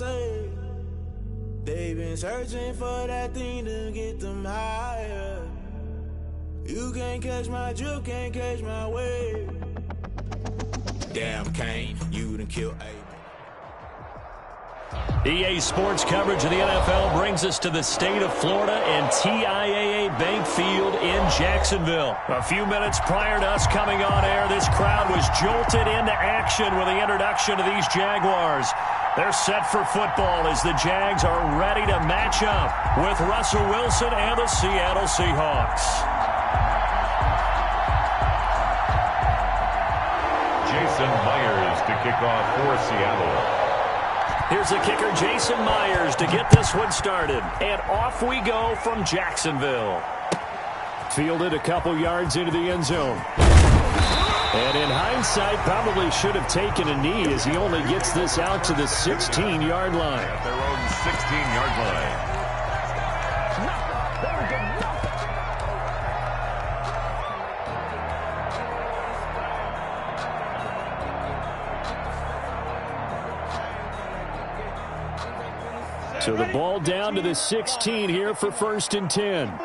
say. They've been searching for that thing to get them higher. You can't catch my drift, can't catch my wave. Damn, Kane, you done killed A. EA Sports coverage of the NFL brings us to the state of Florida and TIAA Bank Field in Jacksonville. A few minutes prior to us coming on air, this crowd was jolted into action with the introduction of these Jaguars. They're set for football as the Jags are ready to match up with Russell Wilson and the Seattle Seahawks. Jason Myers to kick off for Seattle. Here's the kicker, Jason Myers, to get this one started. And off we go from Jacksonville. Fielded a couple yards into the end zone. And in hindsight, probably should have taken a knee as he only gets this out to the 16-yard line. At their own 16-yard line. So the ball down to the 16 here for 1st and 10.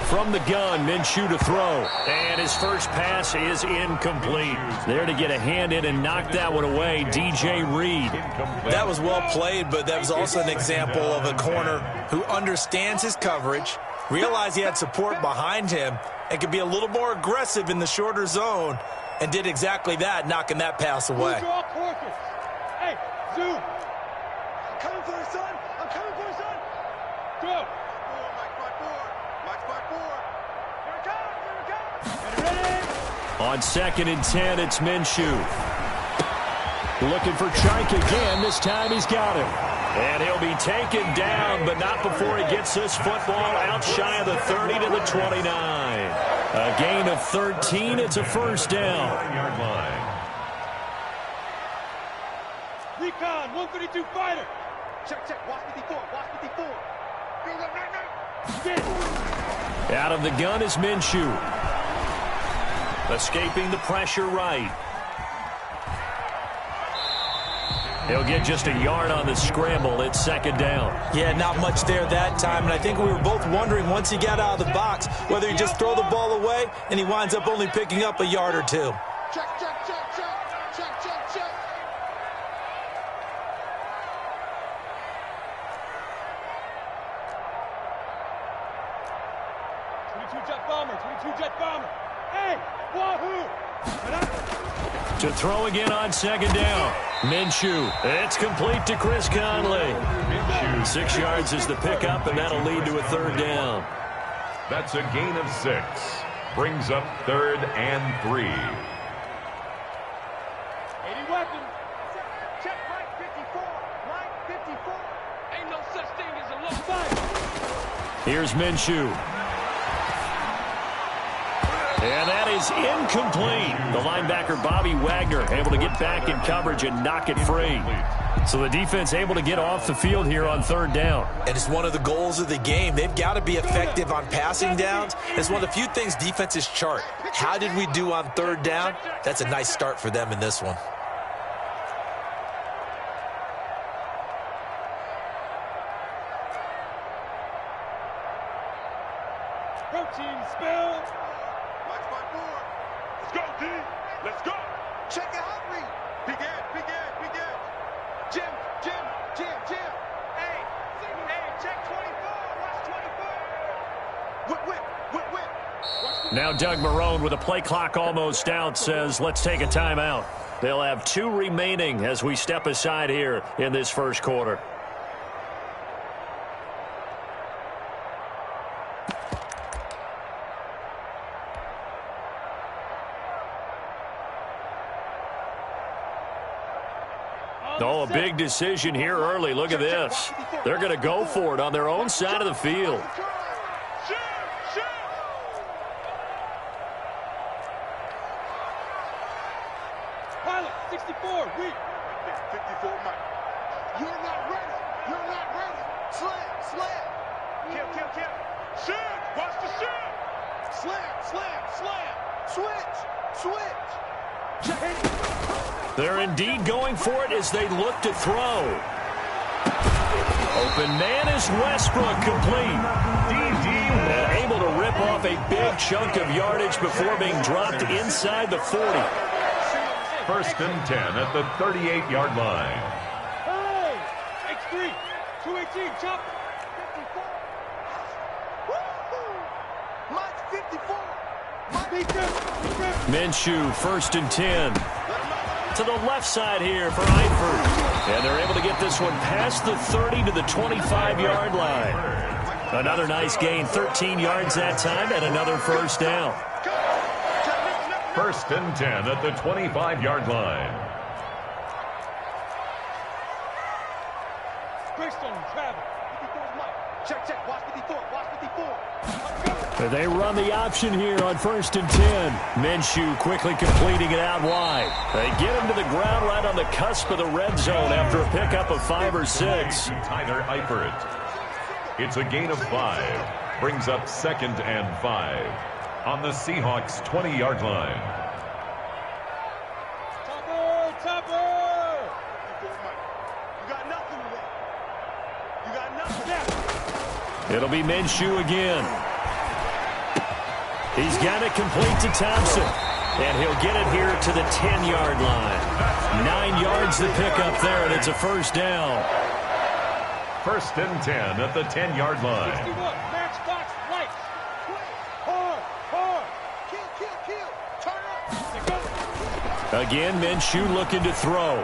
From the gun, Minshew to throw. And his first pass is incomplete. There to get a hand in and knock that one away, DJ Reed. That was well played, but that was also an example of a corner who understands his coverage, realized he had support behind him, and could be a little more aggressive in the shorter zone, and did exactly that, knocking that pass away. Hey, Zoom. I'm coming for you, son. I'm coming for you, son. Go. On 2nd and 10, it's Minshew. Looking for Chark again. This time he's got him. And he'll be taken down, but not before he gets this football out shy of the 30 to the 29. A gain of 13. It's a 1st down. Yard line. Recon, 132 fighter. Check, check. Watch 54. Watch 54. Out of the gun is Minshew. Escaping the pressure right. He'll get just a yard on the scramble. It's 2nd down. Yeah, not much there that time, and I think we were both wondering once he got out of the box whether he just throw the ball away and he winds up only picking up a yard or two. Check, check, check, check. Check, check, check. Jet bomber. Hey, wahoo! To throw again on 2nd down. Minshew. It's complete to Chris Conley. 6 yards is the pickup, and that'll lead to a 3rd down. That's a gain of 6. Brings up 3rd and 3. 80 weapons. Check right 54. Right 54. Ain't no such thing as a low fight. Here's Minshew. And that is incomplete. The linebacker, Bobby Wagner, able to get back in coverage and knock it free. So the defense able to get off the field here on 3rd down. And it's one of the goals of the game. They've got to be effective on passing downs. It's one of the few things defenses chart. How did we do on 3rd down? That's a nice start for them in this one. Protein spill. Watch my board. Let's go, D. Let's go. Check it out, read. Big Ed, Big Ed, Big Ed. Jim, Jim, Jim, Jim. Hey, check 24. Watch 24. Whip, whip, whip, whip. Now Doug Marrone, with the play clock almost out, says let's take a timeout. They'll have 2 remaining as we step aside here in this 1st quarter. Oh, a big decision here early. Look at this. They're going to go for it on their own side of the field. Pilot, 64, weak. 54, Mike. You're not ready. You're not ready. Slam, slam. Kill, kill, kill. Shoot. Watch the shoot. Slam, slam, slam. Switch, switch. They're indeed going for it as they look to throw. Open man is Westbrook, complete. And able to rip off a big chunk of yardage before being dropped inside the 40. First and 10 at the 38-yard line. Hey! X3! 218, chop! 54! Mine's 54! Minshew, first and 10. To the left side here for Eifert. And they're able to get this one past the 30 to the 25-yard line. Another nice gain, 13 yards that time, and another first down. First and 10 at the 25-yard line. Greystone, travel. 54's Mike. Check, watch 54, watch 54. They run the option here on first and 10. Minshew quickly completing it out wide. They get him to the ground right on the cusp of the red zone after a pickup of 5 or 6. Tyler Eifert. It's a gain of 5. Brings up second and 5 on the Seahawks' 20-yard line. Topper! You got nothing today. You got nothing. It'll be Minshew again. He's got it complete to Thompson. And he'll get it here to the 10-yard line. 9 yards to pick up there, and it's a first down. First and 10 at the 10-yard line. 61, matchbox, lights. Hard. Kill. Turn up. Again, Minshew looking to throw.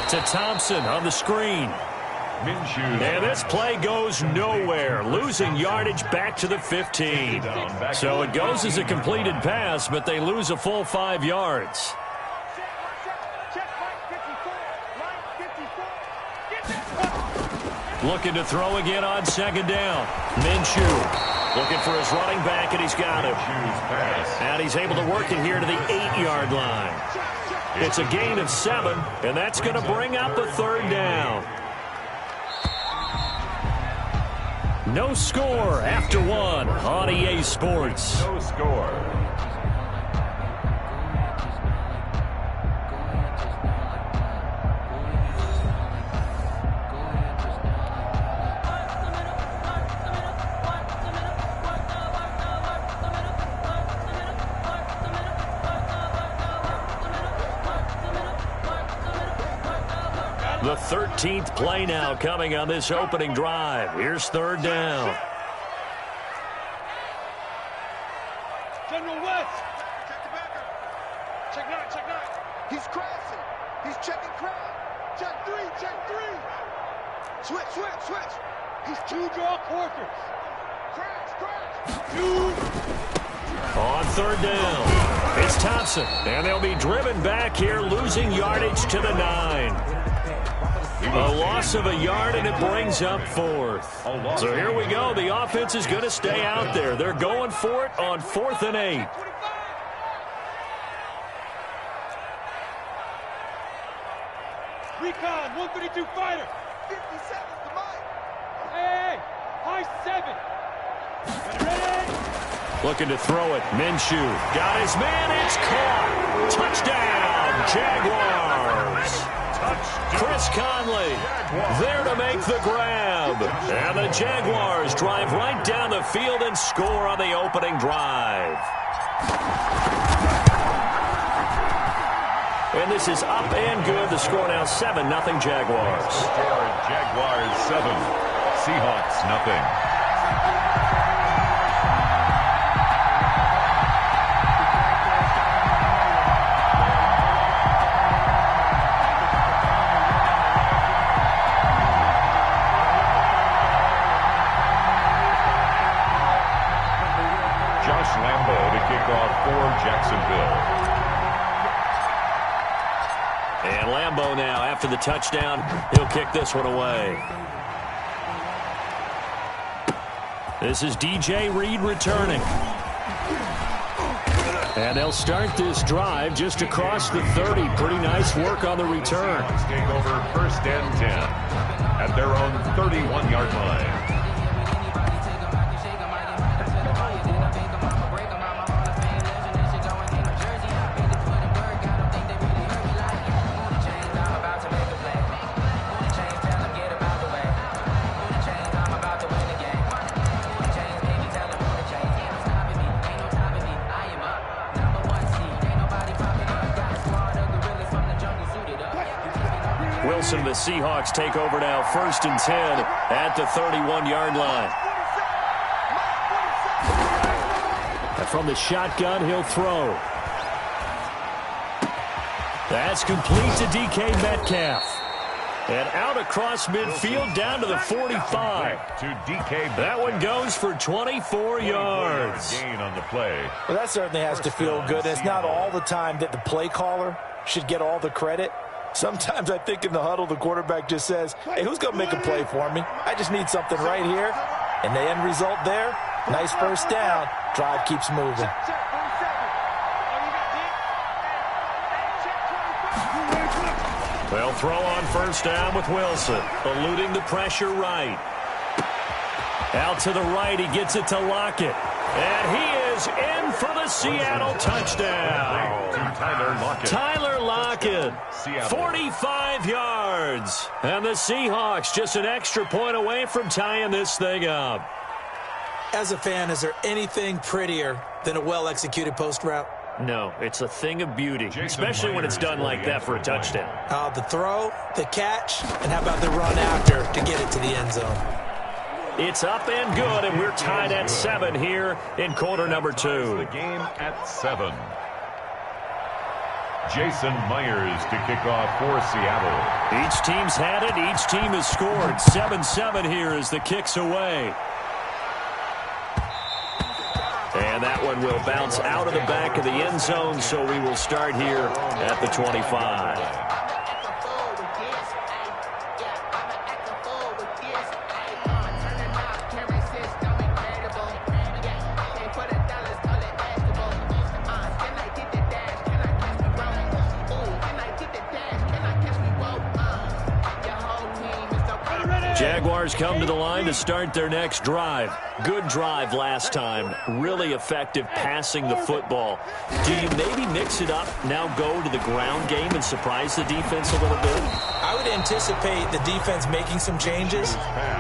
To Thompson on the screen. Minshew. And this play goes nowhere, losing yardage back to the 15. So it goes as a completed pass, but they lose a full 5 yards. Looking to throw again on second down. Minshew looking for his running back, and he's got him. And he's able to work it here to the 8-yard line. It's a gain of 7, and that's going to bring up a third down. No score after 1 on EA Sports. No score. The 13th play now coming on this opening drive. Here's third down. General West. Check the backer. Check 9. He's crashing. He's checking crowd. Check 3. Switch. He's 2 draw quarters. Crash. 2. On third down, it's Thompson. And they'll be driven back here, losing yardage to the 9. A loss of a yard, and it brings up 4th. So here we go. The offense is going to stay out there. They're going for it on 4th and 8. Recon, 152 fighter. 57's the mic. Hey, high 7. Ready? Looking to throw it. Minshew got his man. It's caught. Touchdown, Jaguars. Chris Conley there to make the grab. And the Jaguars drive right down the field and score on the opening drive. And this is up and good. The score now 7-0 Jaguars. Jaguars 7. Seahawks nothing. And Lambeau now, after the touchdown, he'll kick this one away. This is DJ Reed returning. And they'll start this drive just across the 30. Pretty nice work on the return. Take over first and 10 at their own 31-yard line. Wilson and the Seahawks take over now, 1st and 10 at the 31-yard line. And from the shotgun, he'll throw. That's complete to DK Metcalf. And out across midfield down to the 45. To DK. That one goes for 24 yards. Gain on the play. Well, that certainly has to feel good. It's not all the time that the play caller should get all the credit. Sometimes I think in the huddle, the quarterback just says, hey, who's going to make a play for me? I just need something right here. And the end result there, nice first down. Drive keeps moving. They'll throw on 1st down with Wilson, eluding the pressure right. Out to the right, he gets it to Lockett. And he is in for the Seattle touchdown. Tyler Lockett, 45 yards. And the Seahawks just an extra point away from tying this thing up. As a fan, is there anything prettier than a well-executed post route? No, it's a thing of beauty, especially when it's done like that for a touchdown. The throw, the catch, and how about the run after to get it to the end zone? It's up and good, and we're tied at 7 here in quarter number 2. The game at 7. Jason Myers to kick off for Seattle. Each team's had it. Each team has scored. 7-7 here as the kick's away. And that one will bounce out of the back of the end zone, so we will start here at the 25. Jaguars come to the line to start their next drive. Good drive last time. Really effective passing the football. Do you maybe mix it up, now go to the ground game and surprise the defense a little bit? I would anticipate the defense making some changes,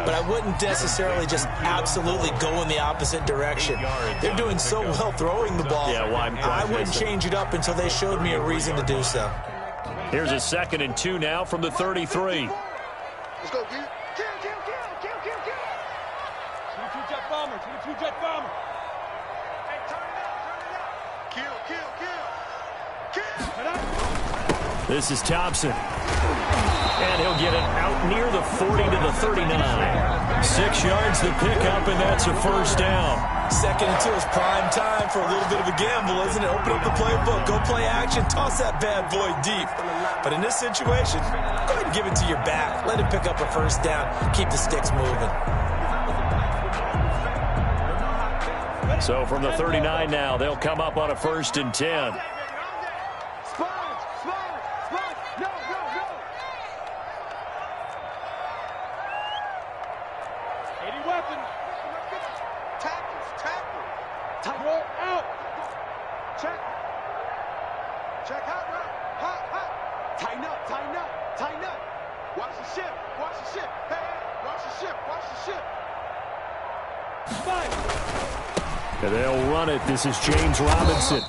but I wouldn't necessarily just absolutely go in the opposite direction. They're doing so well throwing the ball. Yeah, why I wouldn't change it up until they showed me a reason to do so. Here's a 2nd and 2 now from the 33. Let's go, dude. Jet bomber. Hey, turn it up. Kill. This is Thompson. And he'll get it out near the 40 to the 39. 6 yards the pickup, and that's a 1st down. 2nd and 2 is prime time for a little bit of a gamble, isn't it? Open up the playbook, go play action, toss that bad boy deep. But in this situation, go ahead and give it to your back. Let him pick up a 1st down. Keep the sticks moving. So from the 39 now, they'll come up on a 1st and 10. And they'll run it. This is James Robinson.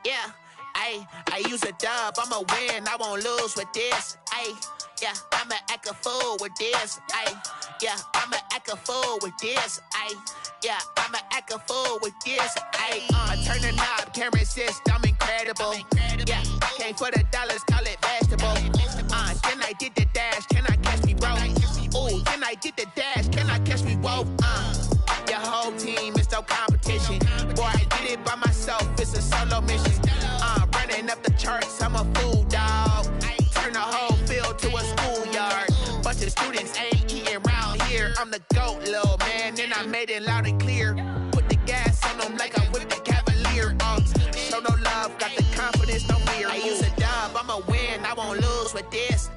Yeah, I use a dub, I'ma win, I won't lose with this. Yeah, I'ma act a fool with this. Yeah, I'ma act a fool with this. Yeah, I'ma act a fool with this. Turn the knob, camera assist, I'm incredible. Yeah, came for the dollars, call it vegetable. Then I did the dash, can I catch me, bro? Ooh, then I did the dash, can I catch me, whoa? Your whole team is no competition. Boy, I did it by myself, it's a solo mission. Running up the charts, I'm a fool, dog. Turn the whole field to a schoolyard. Bunch of students ain't eating round here. I'm the GOAT, little man, and I made it loud and clear. Put the gas on them like I whipped the Cavalier. Show no love, got the confidence, no fear. I use a dub, I'ma win, I won't lose with this.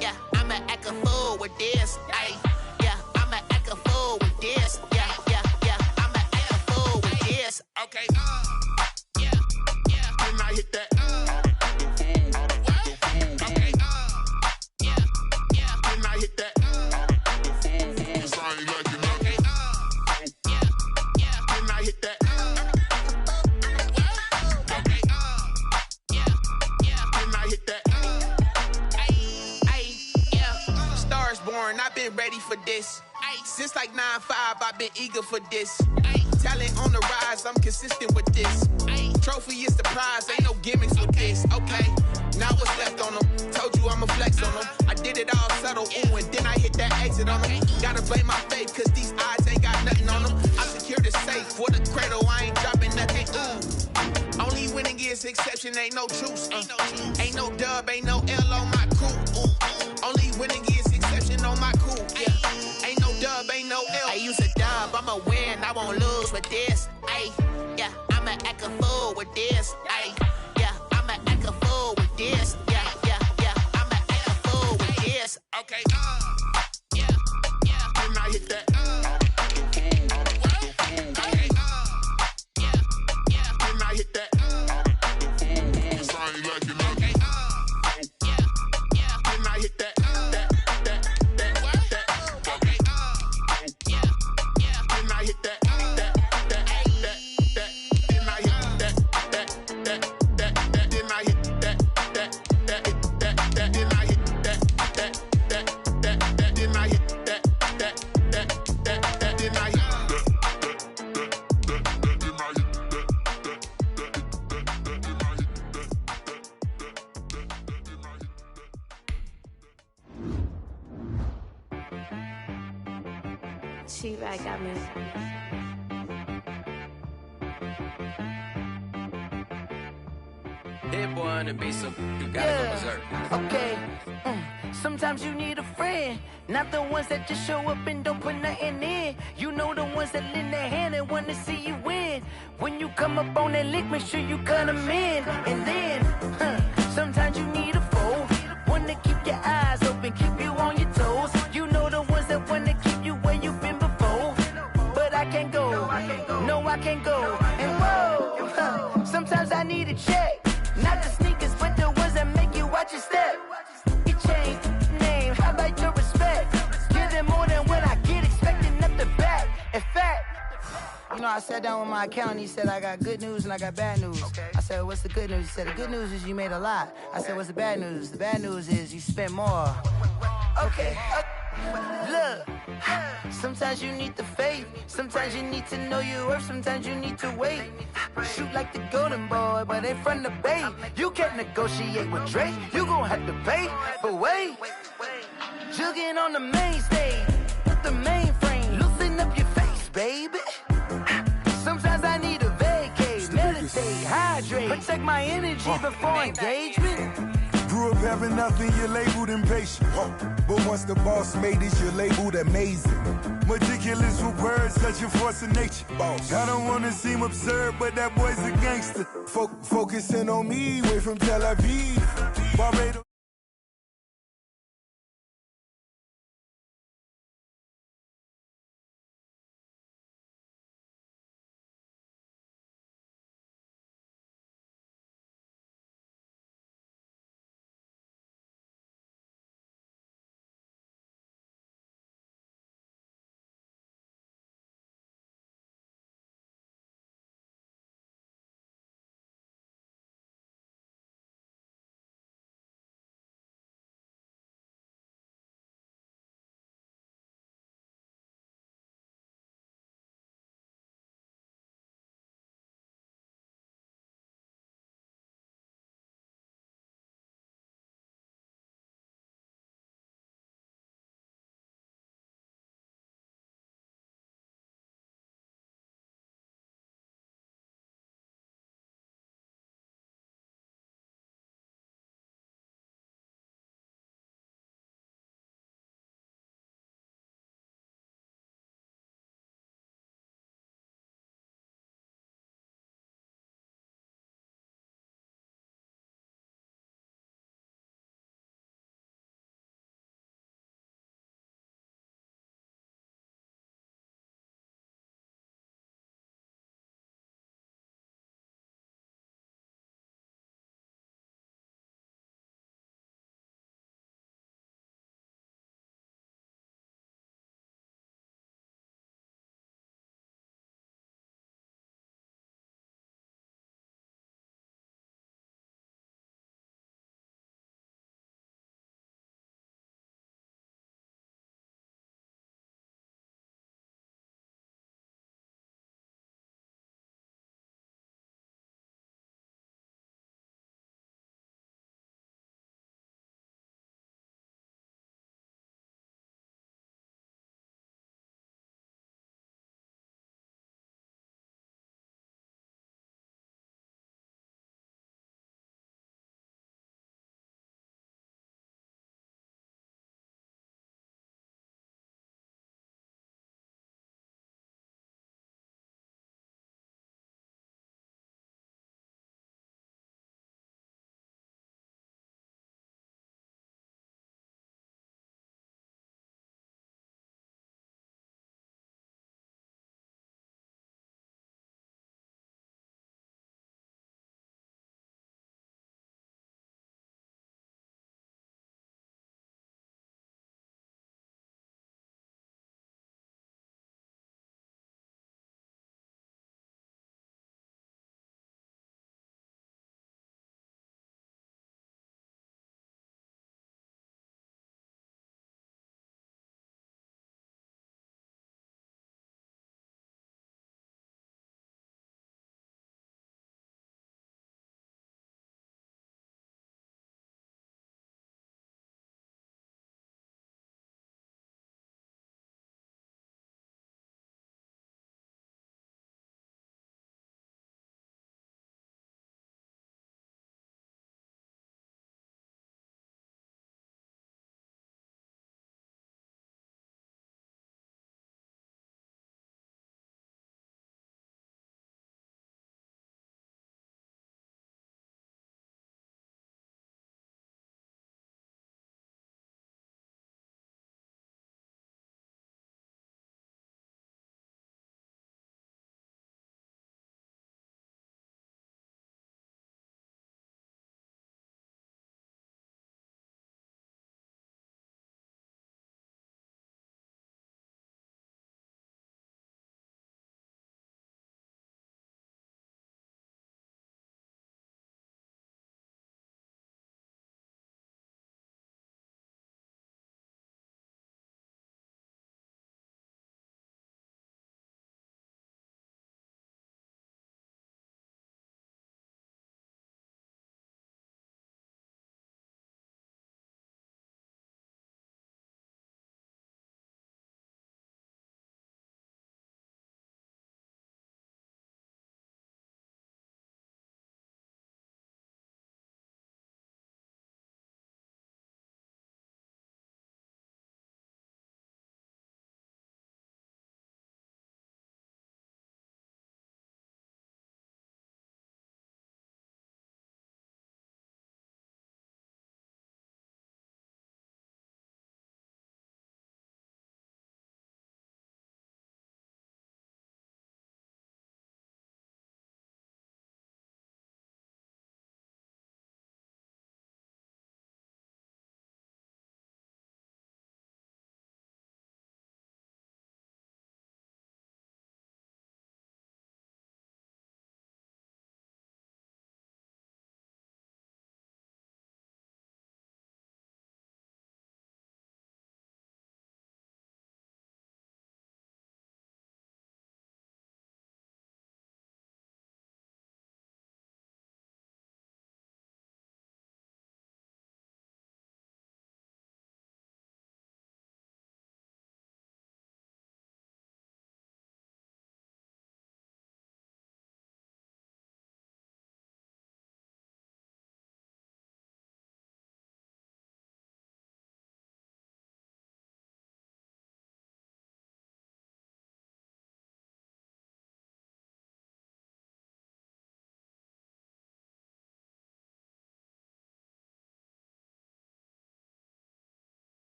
Yeah, I'ma act a fool with this. Yeah, I'ma act a fool with this. Yeah, I'ma act a fool with this. Okay, yeah, when I hit that. Okay, yeah, when I hit that. Cause I ain't like it. Okay, yeah, when I hit that. Okay, yeah, when I hit that. Yeah, Stars born, I've been ready for this. Since like 9-5, I've been eager for this. Talent on the rise, I'm consistent with this. Trophy is the prize, ain't no gimmicks with this. Okay, now what's left on them? Told you I'ma flex on them. I did it all subtle, ooh, and then I hit that exit on them. Gotta blame my faith, cause these odds ain't got nothing on them. I secure the safe for the cradle, I ain't dropping nothing, ooh. Only winning is exception, ain't no truce. Ain't no dub, ain't no L on my crew. Only winning is exception on my crew, yeah. Ain't no dub, ain't no L. I use a dub, I'ma win, I won't lose with this. Yeah, I'ma act a fool with this. Yeah, I'ma act a fool with this. Yeah, I'ma act a fool with this. Okay, yeah, when I hit that. Okay, yeah, when I hit that. Cause I ain't like it. Okay, yeah, when I hit that. T-Rag got me. Hit boy on the beat, so you gotta go berserk. Okay. Sometimes you need a friend, not the ones that just show up and don't put nothing in. You know the ones that lend their hand and want to see you win. When you come up on that lick, make sure you cut them in. And then, sometimes you need a foe, one to keep your eyes open, keep you on your toes. You know the ones that want to keep you where you've been before. But I can't go, no I can't go. And whoa, sometimes I need a check. Not the sneakers, but the ones that make you watch your step. Your chain, name, how about your respect? Give them more than what I get, expecting up the back. In fact, you know, I sat down with my accountant, he said I got good news and I got bad news. I said, what's the good news? He said, the good news is you made a lot. I said, what's the bad news? The bad news is you spent more. Okay, look, sometimes you need the faith, sometimes you need to know your worth, sometimes you need to wait. Shoot like the golden boy, but ain't from the bay. You can't negotiate with Drake, you gon' have to pay. But wait, jugging on the main stage, with the mainframe, loosen up your face, baby. Sometimes I need a vacate, meditate, hydrate, protect my energy before engagement. Grew up having nothing, you're labeled impatient. But once the boss made it, you're labeled amazing. Meticulous with words, such a force of nature. I don't wanna seem absurd, but that boy's a gangster. Focusing on me, way from Tel Aviv. Barbados.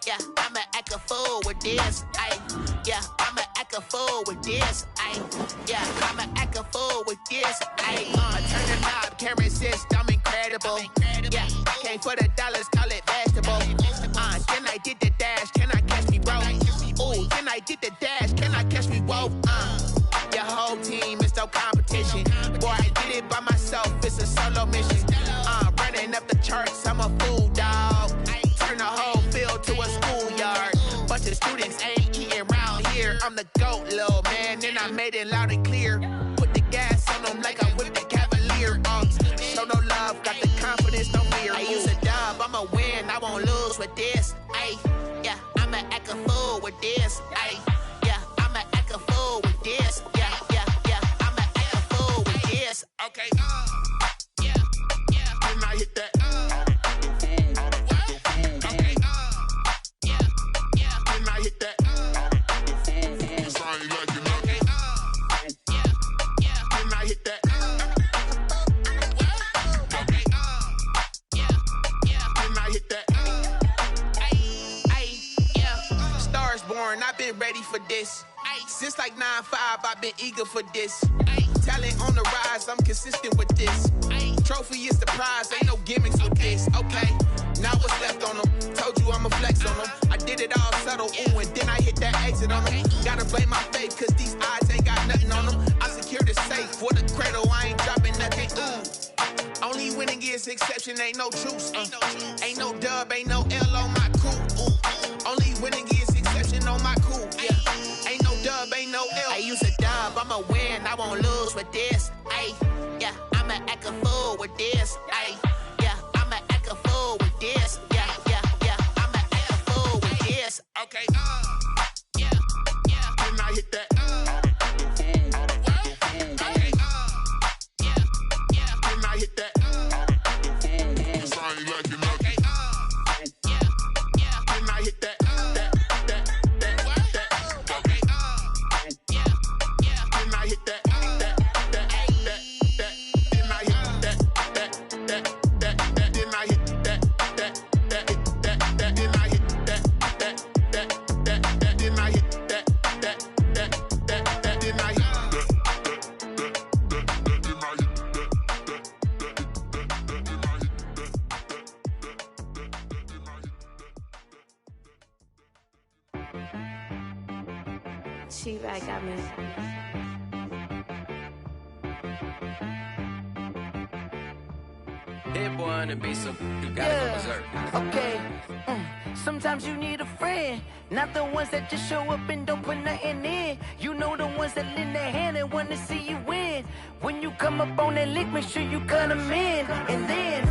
yeah, I'ma act a fool with this, ayy. Yeah, I'ma act a fool with this, ayy. Yeah, I'ma act a fool with this, ayy. Turn the knob, camera assist, I'm incredible. Yeah, came for the dollars, call it vegetable. Then I did the dash, can I catch me, bro? Ooh, then I did the dash, can I catch me, whoa? Your whole team is no competition. Boy, I did it by myself, it's a solo mission. Running up the charts, I'm a fool, dog. Turn the whole field to a schoolyard. Bunch of students ain't eating round here. I'm the GOAT, little man, and I made it loud and clear. Put the gas on them like I'm with the Cavalier. Show no love, got the confidence, no fear. I use a dub, I'ma win, I won't lose with this. Ay, yeah, I'ma act a fool with this. Ay, yeah, I'ma act a fool with this. Yeah, yeah, yeah, I'ma act a fool with this. Okay, yeah, yeah, then I hit that. Okay, yeah, yeah, then I hit that. I've been ready for this. Since like 9-5, I've been eager for this. Talent on the rise, I'm consistent with this. Trophy is the prize, ain't no gimmicks with this. Okay, now what's left on them? Told you I'ma flex on them. I did it all subtle, ooh, and then I hit that exit on them. Gotta blame my faith, cause these odds ain't got nothing on them. I secured the safe for the cradle, I ain't dropping nothing, ooh. Only winning is exception, ain't no truce. Ain't no dub, ain't no L on my coup. Only winning is exception on my coup. Yeah, ain't no dub, ain't no L. I use a dub, I'ma win, I won't lose with this. Ay, yeah, I'ma act a fool with this. Ay, yeah, I'ma act a fool with this. Yeah, yeah, yeah, I'ma act a fool with this. Okay, yeah, yeah, then I hit that. Okay, yeah, yeah, then I hit that. I ain't liking nothing. Okay, yeah, yeah, then I hit that. She-Bag got me. Hit boy on the beat, so you gotta go berserk. Okay. Sometimes you need a friend, not the ones that just show up and don't put nothing in. You know the ones that lend their hand and want to see you win. When you come up on that lick, make sure you cut them in. And then,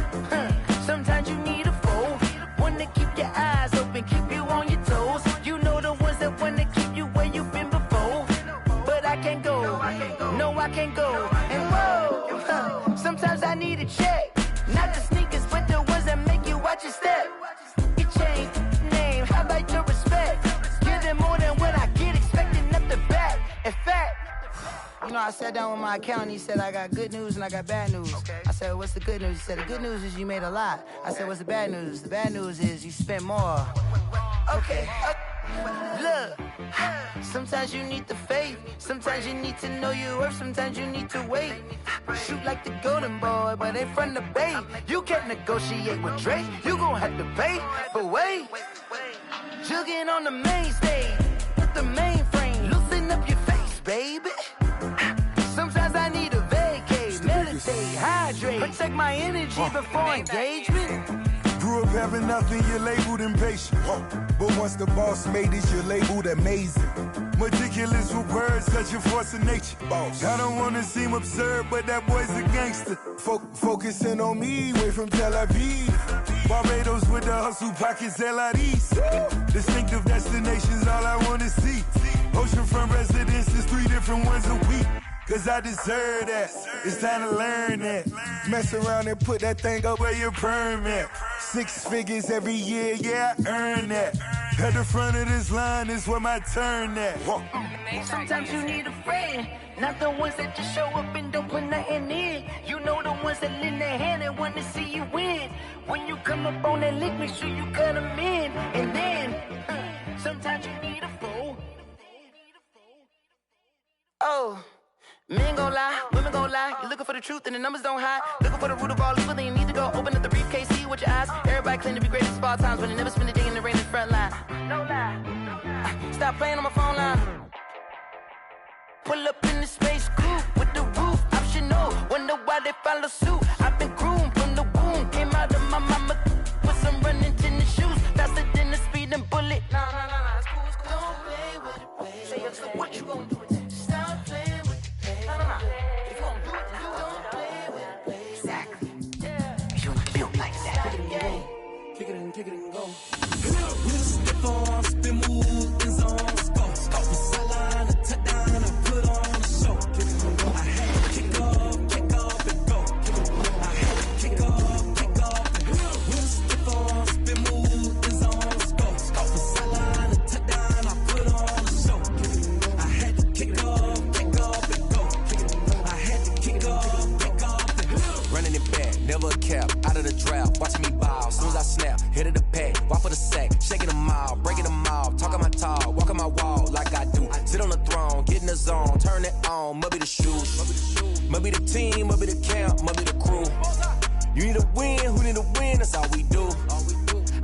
sometimes you need a foe, one to keep your eyes open, keep you on your toes. You know the ones that want to keep you where you've been before. But I can't go, no I can't go. And whoa, sometimes I need a check. Not the sneakers, but the ones that make you watch your step. Your chain, name, how about your respect? Give them more than what I get, expecting up the back. In fact, you know, I sat down with my accountant, he said I got good news and I got bad news. I said, what's the good news? He said, the good news is you made a lot. I said, what's the bad news? The bad news is you spent more. Okay. Look, sometimes you need the faith, sometimes you need to know your worth, sometimes you need to wait. Shoot like the golden boy, but ain't from the bay. You can't negotiate with Drake, you gon' have to pay. But wait, jugging on the main stage, with the mainframe, loosen up your face, baby. Sometimes I need a vacate, meditate, hydrate, protect my energy before engagement. Grew up having nothing, you're labeled impatient. But once the boss made it, you're labeled amazing. Meticulous with words, such a force of nature. I don't wanna seem absurd, but that boy's a gangster. Focusing on me, way from Tel Aviv. Barbados with the hustle pockets, LIDs. Distinctive destinations, all I wanna see. Oceanfront residences, 3 different ones a week. Cause I deserve that, it's time to learn that. Mess around and put that thing up where your permit. 6 figures every year, yeah, I earn that. At the front of this line is where my turn at. Sometimes you need a friend, not the ones that just show up and don't put nothing in. You know the ones that lend their hand and want to see you win. When you come up on that lick, make sure you cut them in. And then, sometimes you need a fool. Oh, men gon' lie, women gon' lie. You're looking for the truth and the numbers don't hide. Looking for the root of all evil, then you need to go open up the briefcase, see with your eyes. Everybody claim to be great at small times, but they never spend a day in the rain in the front line. No lie. Stop playing on my phone line. Pull up in the space coupe with the roof optional. Wonder why they follow suit. I've been groomed from the womb. Came out of my mama with some running tennis shoes. Faster than the speeding bullet. Nah, it's cool, it's cool. Don't play with it, baby. Say, so what you gon' do with it? Stop playing with it, baby. Nah. If you gon' do it, then don't play with it, baby. Exactly. Yeah. You built like that. Kick it and go. We'll step on, spin, move, in zone, scope. From sideline to touchdown, I put on a show. I had to kick off and go. I had to kick off and go. We'll step on, spin, move, in zone, scope. From sideline to touchdown, I put on a show. I had to kick off and go. I had to kick off and go. Running it back, never a cap, out of the drought. Watching me ball, soon as I snap, hit of the pack, walk for the sack, shaking them all, breaking them all, talking my talk, walking my wall like I do. Sit on the throne, get in the zone, turn it on, must be the shoes, must be the team, must be the camp, must be the crew. You need a win, who need a win, that's all we do.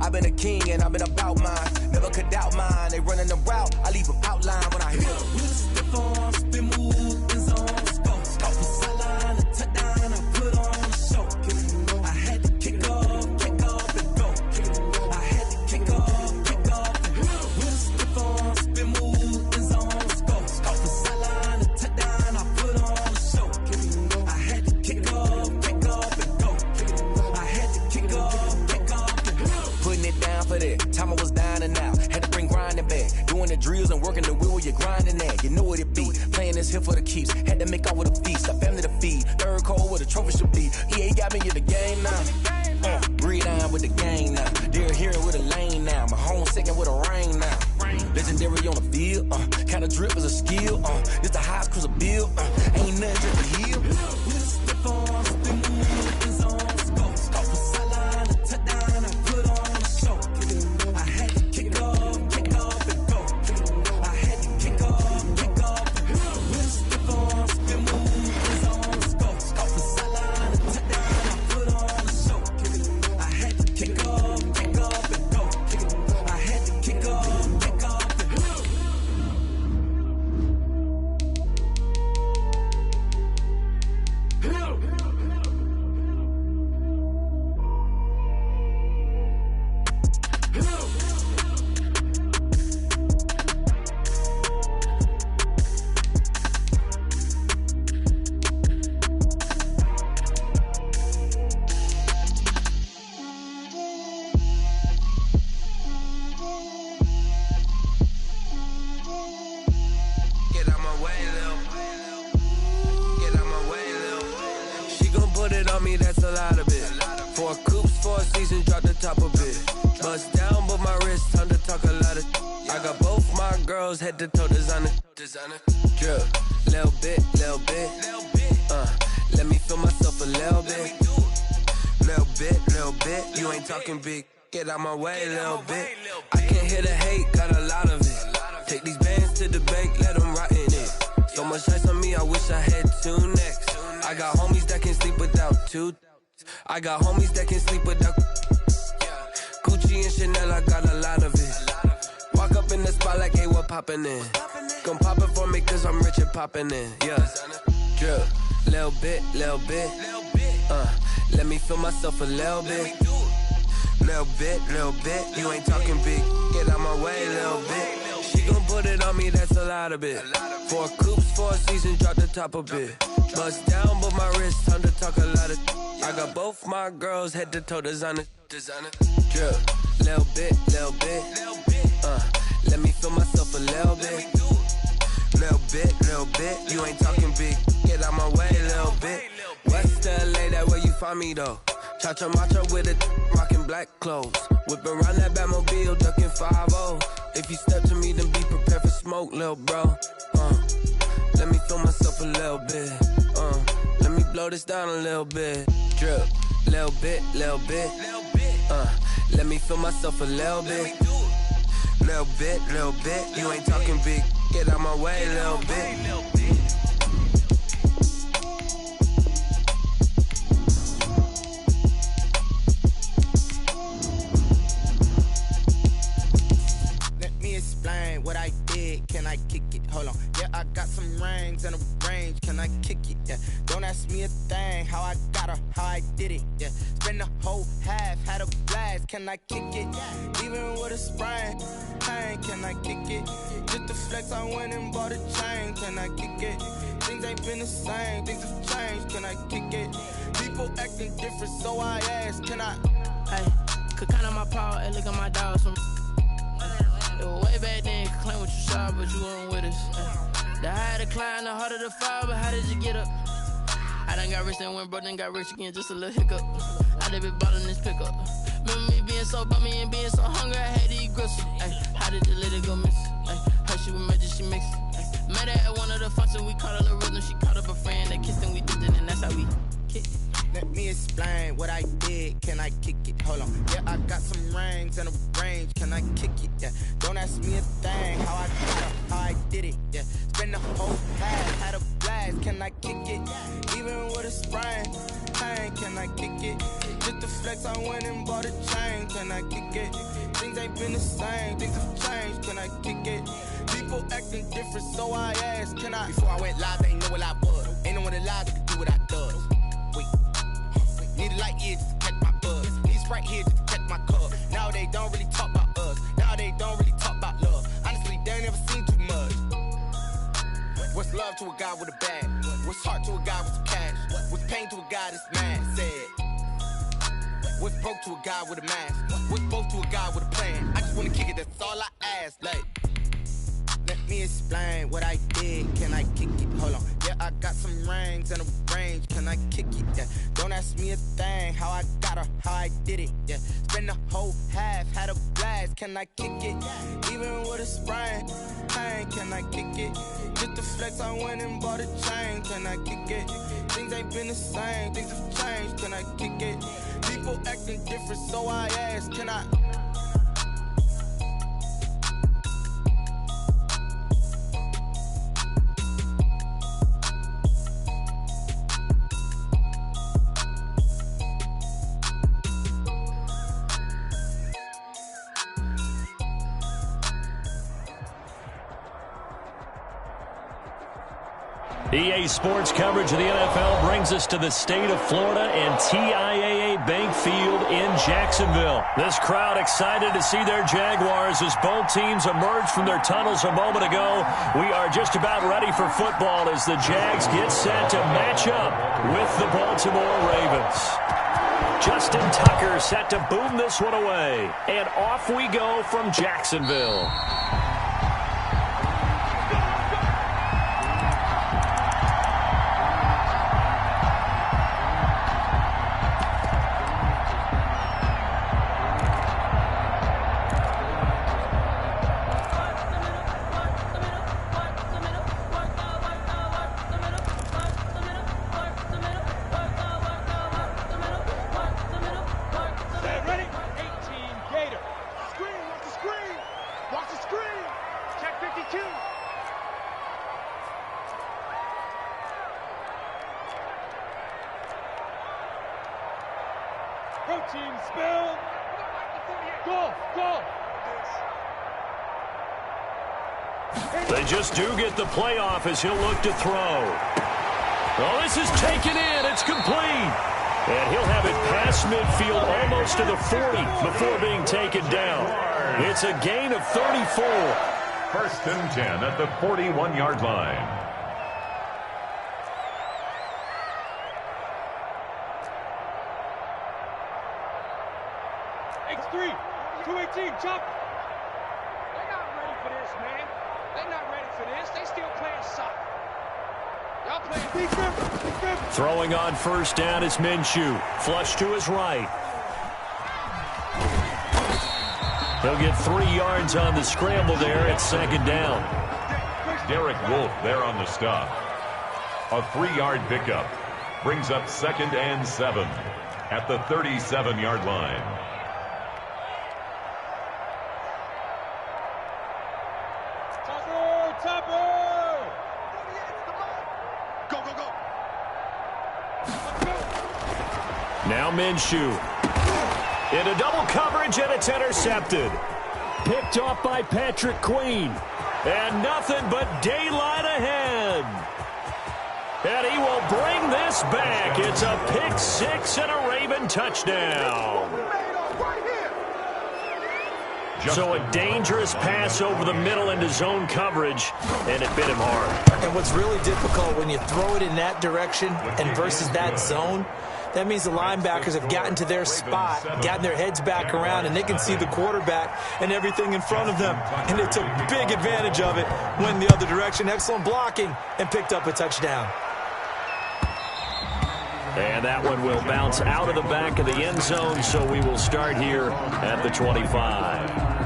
I've been a king and I've been about mine, never could doubt mine. They running the route, I leave them outline when I hit them. We'll step on, spin, move, in zone, scope. From sideline to touchdown, I put on a show. I had to kick off and go. I had to kick off and go. We'll step on, spin, move, in zone, scope. From sideline to touchdown, I put on a show. I had to kick off and go. I had to kick off and go. Putting it down for that, time I was down and out, had to bring grinding back, doing the drills and working the wheel where you're grinding at, you know what it be, playing this here for the keeps, had to make out with a feast, a family to feed, third cold where the trophy should be, EA got me in the game now, breathe on with the game now, they're here with a lane now, my home second with a rain now, legendary on the field, kind of drip is a skill, this the highest cruiser bill, ain't nothing just a heel. We'll step on, spin, move, in zone, scope. From sideline to touchdown, I put on a show. I had to kick off and go. I had to kick off and go. We'll step on, spin, move, in zone, scope. From sideline to touchdown, I put on a show. I had to kick off and go. I had to kick off and go. Get out my way, Lil. Get out my way, Lil. She gon' put it on me, that's a lot of it. 4 coops, 4 seasons, drop the top a bit. Bust down, but my wrist, time to talk a lot of. I got both my girls head to toe designer. Drip, little bit. Let me feel myself a little bit. Little bit. You ain't talking big. Get out my way, little bit. I can't hear the hate, got a lot of it. Take these bands to the bank, let them rot in it. So much ice on me, I wish I had 2 necks. I got homies that can sleep without 2. I got homies that can sleep without Gucci and Chanel, I got a lot of it. Walk up in the spot like, hey, what poppin' in? Gon' pop it for me cause I'm rich and poppin' in, yeah. Drip, little bit. Let me feel myself a little bit. Little bit. You ain't talking big. Get out my way, little bit. She gon' put it on me, that's a lot of it. 4 coops, 4 seasons, drop the top a bit. Bust down, but my wrist, time to talk a lot of. I got both my girls head to toe designer. Drip, little bit. Let me feel myself a little bit. Little bit. You ain't talking big. Get out my way, little bit. West LA, that where you find me though. Cha-cha matcha with it, rockin' black clothes. Whip around that Batmobile, duckin' 5-0. If you step to me, then be prepared for smoke, lil' bro. Let let me throw myself a little bit. Let me blow this down a little bit. Drip, little bit, little bit. Let me feel myself a little bit. Little bit, little bit. You ain't talking big. Get out my way, little bit. What I did, can I kick it? Hold on, yeah, I got some rings and a range, can I kick it? Yeah, don't ask me a thing, how I got her, how I did it. Yeah, spend the whole half, had a blast, can I kick it? Even with a sprain, pain, can I kick it? Just to flex, I went and bought a chain, can I kick it? Things ain't been the same, things have changed, can I kick it? People acting different, so I ask, can I? Hey, could count on my power and look at my dogs from. Way back then, you could claim what you saw, but you weren't with us. The higher the climb, the harder the fall, but how did you get up? I done got rich, then went broke, then got rich again, just a little hiccup. I done been ballin' this pickup. Remember me being so bummy and being so hungry, I had to eat gristle. How did you let it go miss? How she was magic, she mixed. Met her at one of the functions, we caught a little rhythm, she caught up a friend, they kissed and we did it, and that's how we kicked it. Let me explain what I did, can I kick it? Hold on, yeah, I got some rings and a range, can I kick it? Yeah, don't ask me a thing, how I got her, how I did it. Yeah, spend the whole half, had a blast, can I kick it? Even with a sprain, pain, can I kick it? Just to flex, I went and bought a chain, can I kick it? Things ain't been the same, things have changed, can I kick it? People acting different, so I asked, can I? Before I went live, they ain't know what I was. Ain't no one alive that could do what I does. Need a light ear just to catch my buzz. Need Sprite here just to catch my cup. Now they don't really talk about us. Now they don't really talk about love. Honestly, they ain't never seen too much. What's love to a guy with a bag? What's heart to a guy with some cash? What's pain to a guy that's mad? Said. What's broke to a guy with a mask? What's both to a guy with a plan? I just wanna kick it, that's all I ask. Like, let me explain what I did, can I kick it? Hold on, yeah, I got some rings and a range, can I kick it? Yeah, don't ask me a thing, how I got her, how I did it. Yeah, spend the whole half, had a blast, can I kick it? Even with a sprain, pain, can I kick it? Just to flex, I went and bought a chain, can I kick it? Things ain't been the same, things have changed, can I kick it? People acting different, so I ask, can I? EA Sports coverage of the NFL brings us to the state of Florida and TIAA Bank Field in Jacksonville. This crowd excited to see their Jaguars as both teams emerged from their tunnels a moment ago. We are just about ready for football as the Jags get set to match up with the Baltimore Ravens. Justin Tucker set to boom this one away. And off we go from Jacksonville. Protein spill. Go. They just do get the playoff as he'll look to throw. Oh, this is taken in. It's complete. And he'll have it past midfield almost to the 40 before being taken down. It's a gain of 34. First and 10 at the 41-yard line. X3, 218, chop. They're not ready for this, man. They're not ready for this. They still playing soccer. Y'all playing defense. Throwing on first down is Minshew. Flush to his right. He'll get 3 yards on the scramble there at second down. Derek Wolfe there on the stop. A 3-yard pickup brings up 2nd and 7 at the 37-yard line. Now Minshew. Into double coverage, and it's intercepted. Picked off by Patrick Queen. And nothing but daylight ahead. And he will bring this back. It's a pick 6 and a Raven touchdown. So a dangerous pass over the middle into zone coverage, and it bit him hard. And what's really difficult when you throw it in that direction and versus that zone, that means the linebackers have gotten to their spot, gotten their heads back around, and they can see the quarterback and everything in front of them. And they took big advantage of it, went the other direction, excellent blocking, and picked up a touchdown. And that one will bounce out of the back of the end zone, so we will start here at the 25.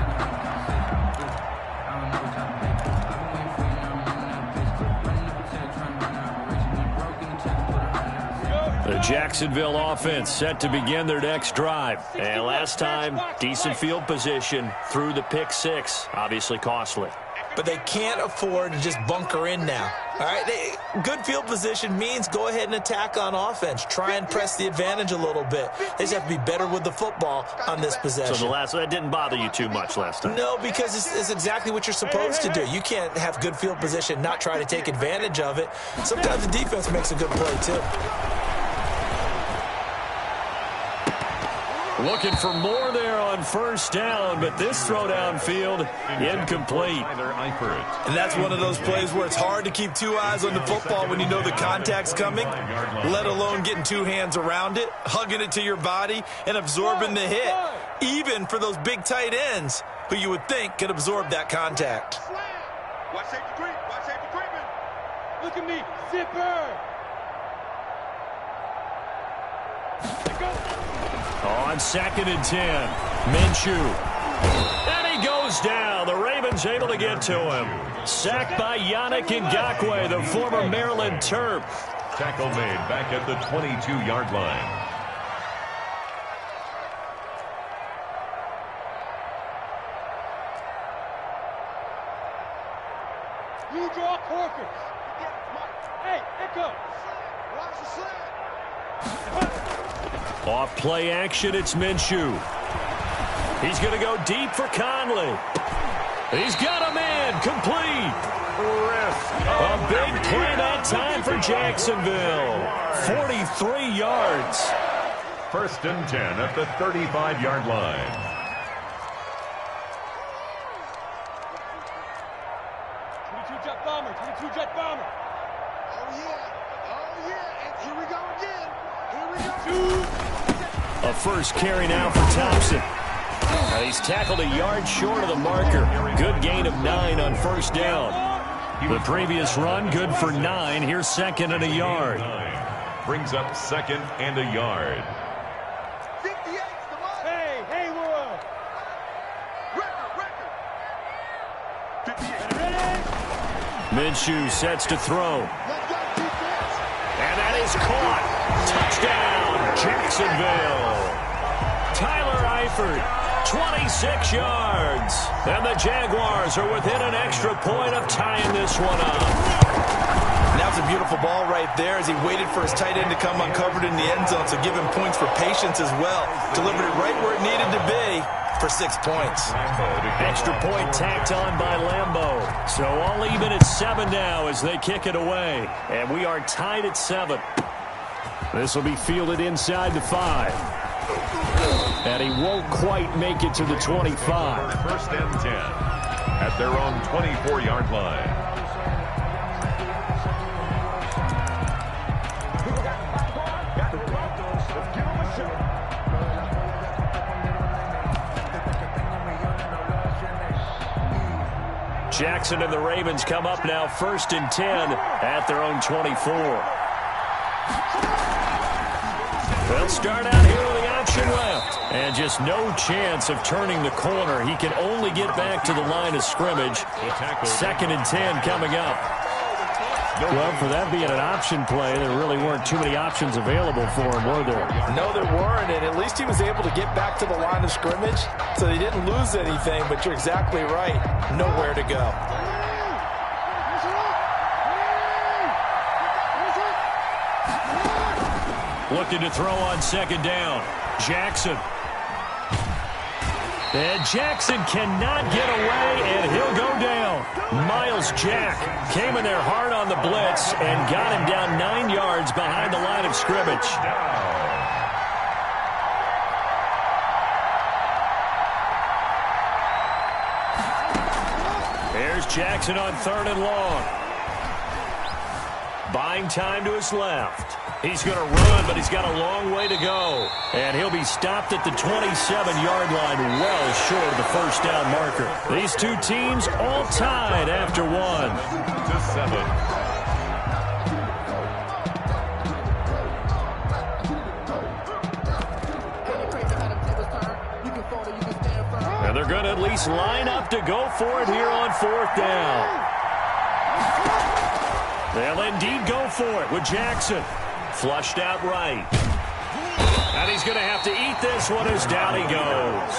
The Jacksonville offense set to begin their next drive. And last time, decent field position through the pick 6. Obviously costly. But they can't afford to just bunker in now. All right, good field position means go ahead and attack on offense. Try and press the advantage a little bit. They just have to be better with the football on this possession. So that didn't bother you too much last time? No, because it's exactly what you're supposed to do. You can't have good field position, not try to take advantage of it. Sometimes the defense makes a good play, too. Looking for more there on first down, but this throw downfield incomplete. And that's one of those plays where it's hard to keep two eyes on the football when you know the contact's coming, let alone getting two hands around it, hugging it to your body, and absorbing the hit, even for those big tight ends who you would think could absorb that contact. Watch safety creep. Watch safety creeping. Look at me. Zipper. On 2nd and 10, Minshew. And he goes down. The Ravens able to get to him. Sacked by Yannick Ngakoue, the former Maryland Terp. Tackle made back at the 22-yard line. You draw Corkers. Hey, Echo. Off play action, it's Minshew. He's going to go deep for Conley. He's got him in, complete. A big play that time for Jacksonville. 43 yards. 1st and 10 at the 35-yard line. 22 jet bomber, 22 jet bomber. Oh yeah, and here we go again. A first carry now for Thompson. He's tackled a yard short of the marker. Good gain of 9 on first down. The previous run, good for 9. Here's 2nd and a yard. Brings up 2nd and a yard. Hey, Haywood. Record. Minshew sets to throw. And that is caught. Touchdown, Jacksonville. Tyler Eifert, 26 yards. And the Jaguars are within an extra point of tying this one up. And that was a beautiful ball right there as he waited for his tight end to come uncovered in the end zone, so give him points for patience as well. Delivered it right where it needed to be for 6 points. Extra point tacked on by Lambeau. So all even at 7 now as they kick it away. And we are tied at 7. This will be fielded inside the 5. And he won't quite make it to the 25. 1st and 10 at their own 24-yard line. Jackson and the Ravens come up now 1st and 10 at their own 24. They'll start out here with the option left. And just no chance of turning the corner. He can only get back to the line of scrimmage. 2nd and 10 coming up. Well, for that being an option play, there really weren't too many options available for him, were there? No, there weren't, and at least he was able to get back to the line of scrimmage, so they didn't lose anything, but you're exactly right. Nowhere to go. Looking to throw on 2nd down. Jackson. And Jackson cannot get away, and he'll go down. Miles Jack came in there hard on the blitz and got him down 9 yards behind the line of scrimmage. There's Jackson on 3rd and long. Buying time to his left. He's going to run, but he's got a long way to go. And he'll be stopped at the 27-yard line, well short of the first down marker. These two teams all tied after 1. 7. And they're going to at least line up to go for it here on 4th down. They'll indeed go for it with Jackson. Flushed out right. And he's going to have to eat this one as down he goes.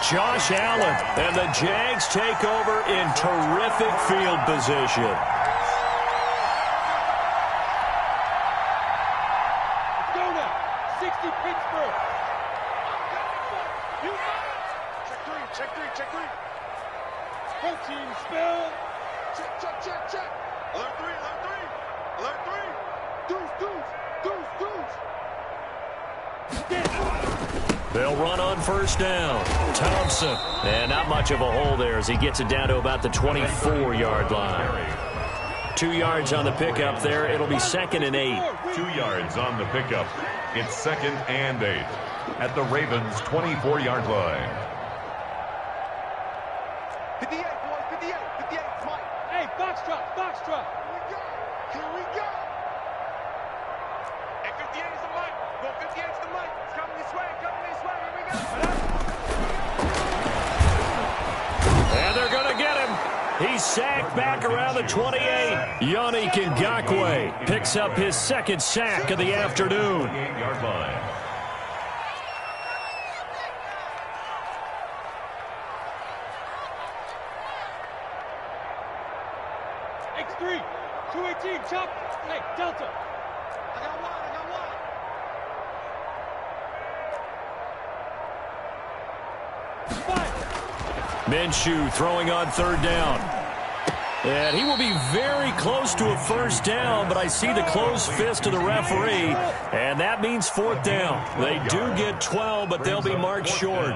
Josh Allen, and the Jags take over in terrific field position. Let's go now. 60 Pittsburgh. Check three. Protein spill. Check. Alert three. Deuce. They'll run on 1st down. Thompson. And not much of a hole there as he gets it down to about the 24-yard line. 2 yards on the pickup there. It'll be 2nd and 8. 2 yards on the pickup. It's 2nd and 8 at the Ravens' 24-yard line. 58, boys, 58, Mike. Hey, box truck. Here we go. Hey, 58 is the Mike. Go, 58 is the Mike. It's coming this way. Here we go. And they're going to get him. He's sacked back around the 28. Yannick Ngakoue picks up his 2nd sack of the afternoon. 28-yard line. X3, 218, chop. Hey, Delta. I got one. Minshew throwing on 3rd down. And he will be very close to a 1st down, but I see the closed fist of the referee, and that means 4th down. They do get 12, but they'll be marked short.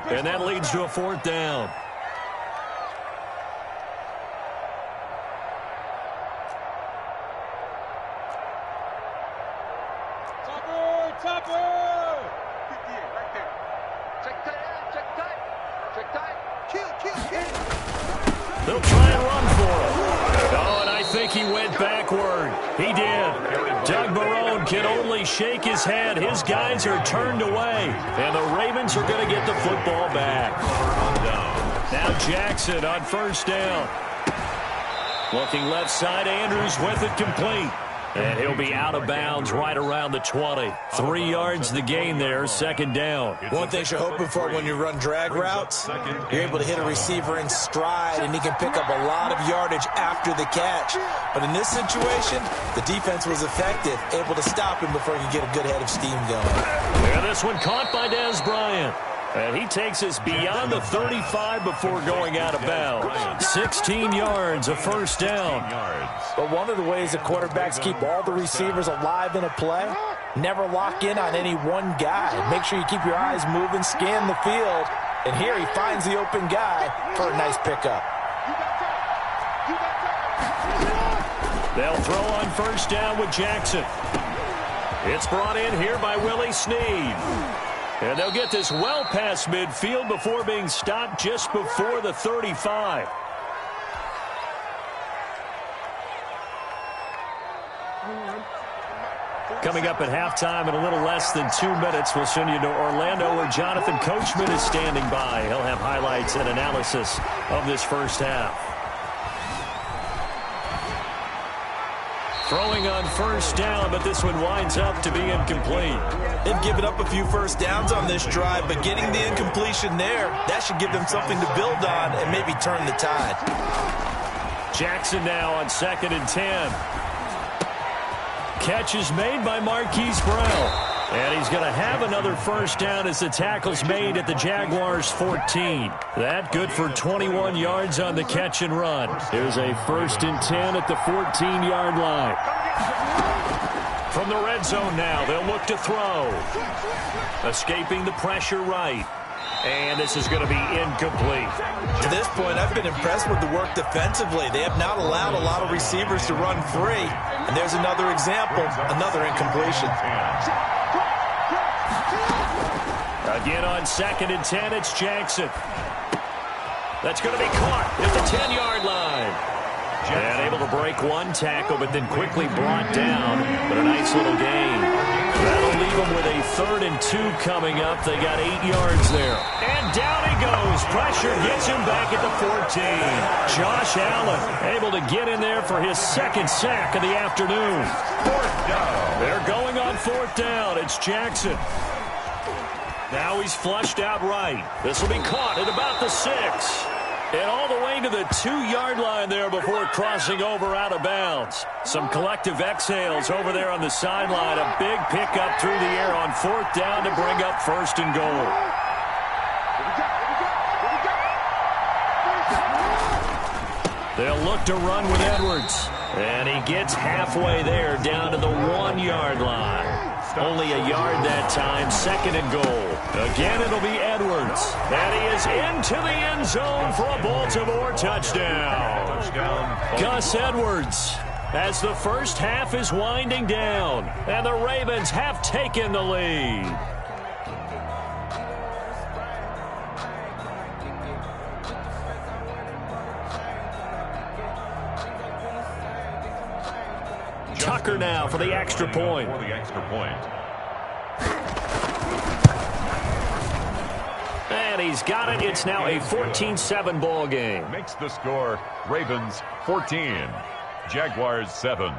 And that leads to a 4th down. Topper! 58, right there. Check tight. Kill. They'll try and run for him. Oh, and I think he went backward. He did. Doug Marrone can only shake his head. His guys are turned away, and the Ravens are going to get the football back. Now Jackson on 1st down. Looking left side, Andrews with it complete. And he'll be out of bounds right around the 20. 3 yards the gain there, 2nd down. One thing you're hoping for when you run drag routes, you're able to hit a receiver in stride, and he can pick up a lot of yardage after the catch. But in this situation, the defense was effective, able to stop him before he could get a good head of steam going. And this one caught by Dez Bryant. And he takes us beyond the 35 before going out of bounds. 16 yards, a 1st down. But one of the ways that quarterbacks keep all the receivers alive in a play, never lock in on any one guy. Make sure you keep your eyes moving, scan the field. And here he finds the open guy for a nice pickup. They'll throw on 1st down with Jackson. It's brought in here by Willie Snead. And they'll get this well past midfield before being stopped just before the 35. Coming up at halftime in a little less than 2 minutes, we'll send you to Orlando where Jonathan Coachman is standing by. He'll have highlights and analysis of this first half. Throwing on first down, but this one winds up to be incomplete. They've given up a few first downs on this drive, but getting the incompletion there, that should give them something to build on and maybe turn the tide. Jackson now on 2nd and 10. Catch is made by Marquise Brown. And he's going to have another first down as the tackle's made at the Jaguars' 14. That good for 21 yards on the catch and run. Here's a 1st and 10 at the 14-yard line. From the red zone now, they'll look to throw. Escaping the pressure right. And this is going to be incomplete. To this point, I've been impressed with the work defensively. They have not allowed a lot of receivers to run free. And there's another example, another incompletion. Again on 2nd and 10, it's Jackson. That's going to be caught at the 10-yard line. And able to break one tackle, but then quickly brought down. But a nice little gain. That'll leave them with a 3rd and 2 coming up. They got 8 yards there. And down he goes. Pressure gets him back at the 14. Josh Allen able to get in there for his 2nd sack of the afternoon. 4th down. They're going on 4th down. It's Jackson. Now he's flushed out right. This will be caught at about the 6. And all the way to the 2-yard line there before crossing over out of bounds. Some collective exhales over there on the sideline. A big pickup through the air on 4th down to bring up 1st and goal. They'll look to run with Edwards. And he gets halfway there down to the 1-yard line. Only a yard that time, 2nd and goal. Again, it'll be Edwards. And he is into the end zone for a Baltimore touchdown. Gus Edwards, as the first half is winding down. And the Ravens have taken the lead. Tucker now for the extra point. And he's got it. It's now a 14-7 ball game. Makes the score Ravens 14, Jaguars 7.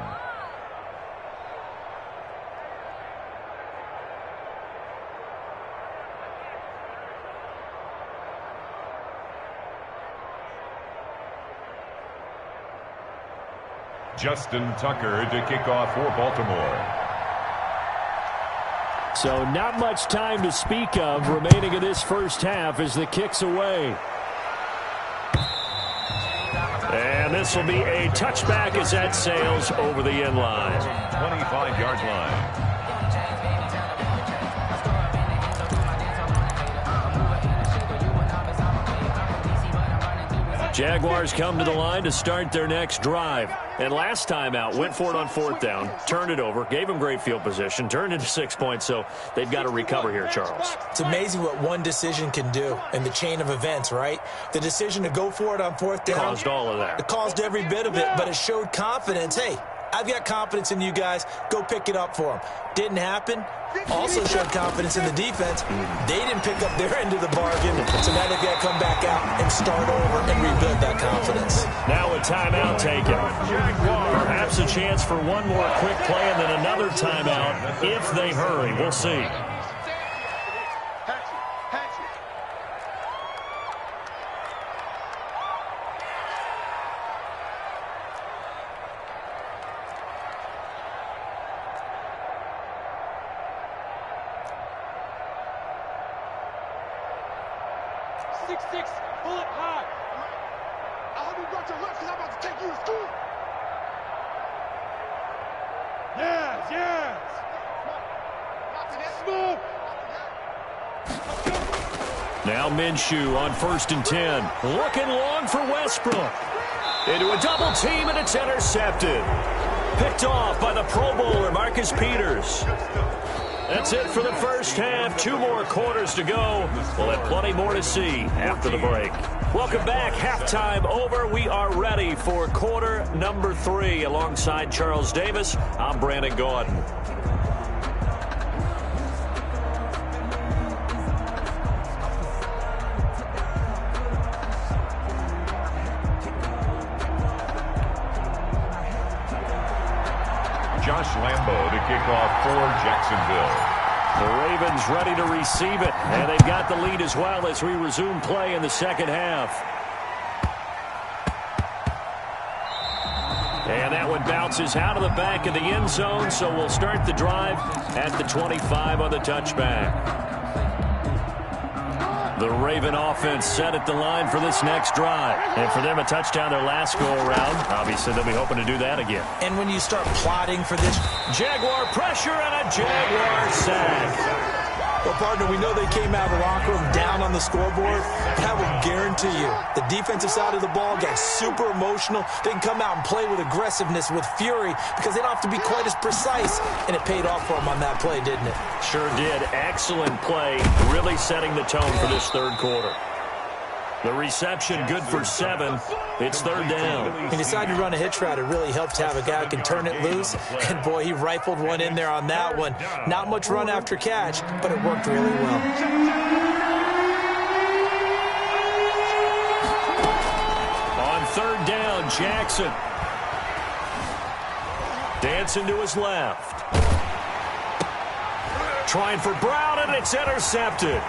Justin Tucker to kick off for Baltimore. So not much time to speak of remaining in this first half as the kick's away. And this will be a touchback as that sails over the end line. 25-yard line. Jaguars come to the line to start their next drive. And last time out, went for it on 4th down, turned it over, gave them great field position, turned into 6 points, so they've got to recover here, Charles. It's amazing what one decision can do in the chain of events, right? The decision to go for it on 4th down. Caused all of that. It caused every bit of it, but it showed confidence. Hey, I've got confidence in you guys. Go pick it up for them. Didn't happen. Also showed confidence in the defense. They didn't pick up their end of the bargain, so now they've got to come back out and start over and rebuild that confidence. Now a timeout taken. Perhaps a chance for one more quick play and then another timeout if they hurry. We'll see. Pull it high. I hope you brought your lunch because I'm about to take you to school. Yes. Smooth. Now Minshew on 1st and 10. Looking long for Westbrook. Into a double team, and it's intercepted. Picked off by the Pro Bowler, Marcus Peters. That's it for the first half. 2 more quarters to go. We'll have plenty more to see after the break. Welcome back. Halftime over. We are ready for quarter number 3. Alongside Charles Davis, I'm Brandon Gordon. Lambeau to kick off for Jacksonville. The Ravens ready to receive it, and they've got the lead as well as we resume play in the second half. And that one bounces out of the back of the end zone, so we'll start the drive at the 25 on the touchback. The Raven offense set at the line for this next drive. And for them, a touchdown their last go-around. Obviously, they'll be hoping to do that again. And when you start plotting for this, Jaguar pressure and a Jaguar sack. Well, partner, we know they came out of the locker room down on the scoreboard. That will guarantee you the defensive side of the ball got super emotional. They can come out and play with aggressiveness, with fury, because they don't have to be quite as precise. And it paid off for them on that play, didn't it? Sure did. Excellent play, really setting the tone for this third quarter. The reception good for 7. It's third down. He decided to run a hitch route. It really helped to have a guy who can turn it loose. And, boy, he rifled one in there on that one. Not much run after catch, but it worked really well. On third down, Jackson. Dancing to his left. Trying for Brown, and it's intercepted.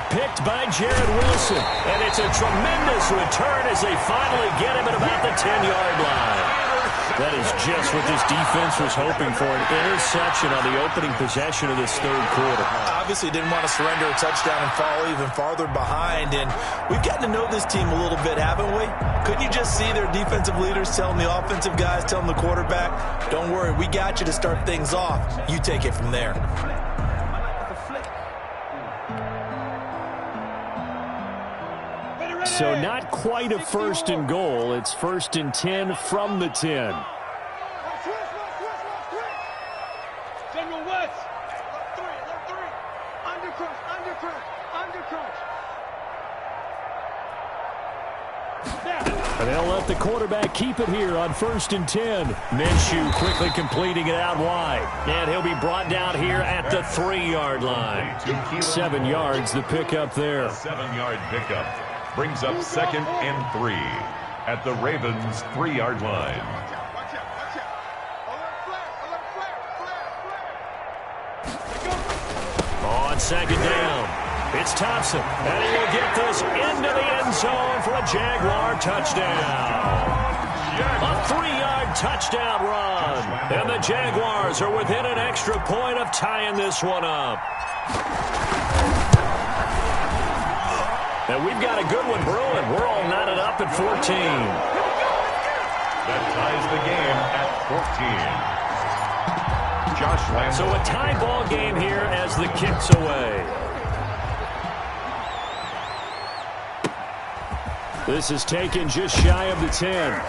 Picked by Jared Wilson, and it's a tremendous return as they finally get him at about the 10-yard line. That is just what this defense was hoping for, an interception on the opening possession of this third quarter. Obviously didn't want to surrender a touchdown and fall even farther behind, and we've gotten to know this team a little bit, haven't we? Couldn't you just see their defensive leaders telling the offensive guys, telling the quarterback, don't worry, we got you to start things off. You take it from there. So not quite a first and goal. It's first and 10 from the 10. General West. Left three. Undercrush. And they'll let the quarterback keep it here on first and 10. Minshew quickly completing it out wide. And he'll be brought down here at the 3-yard line. 7 yards, the pickup there. 7-yard pickup. Brings up second and 3 at the Ravens' 3-yard line. On second down, it's Thompson, and he will get this into the end zone for a Jaguar touchdown. A 3-yard touchdown run, and the Jaguars are within an extra point of tying this one up. And we've got a good one brewing. We're all knotted up at 14. That ties the game at 14. Josh Lambeau. So a tie ball game here as the kick's away. This is taken just shy of the 10.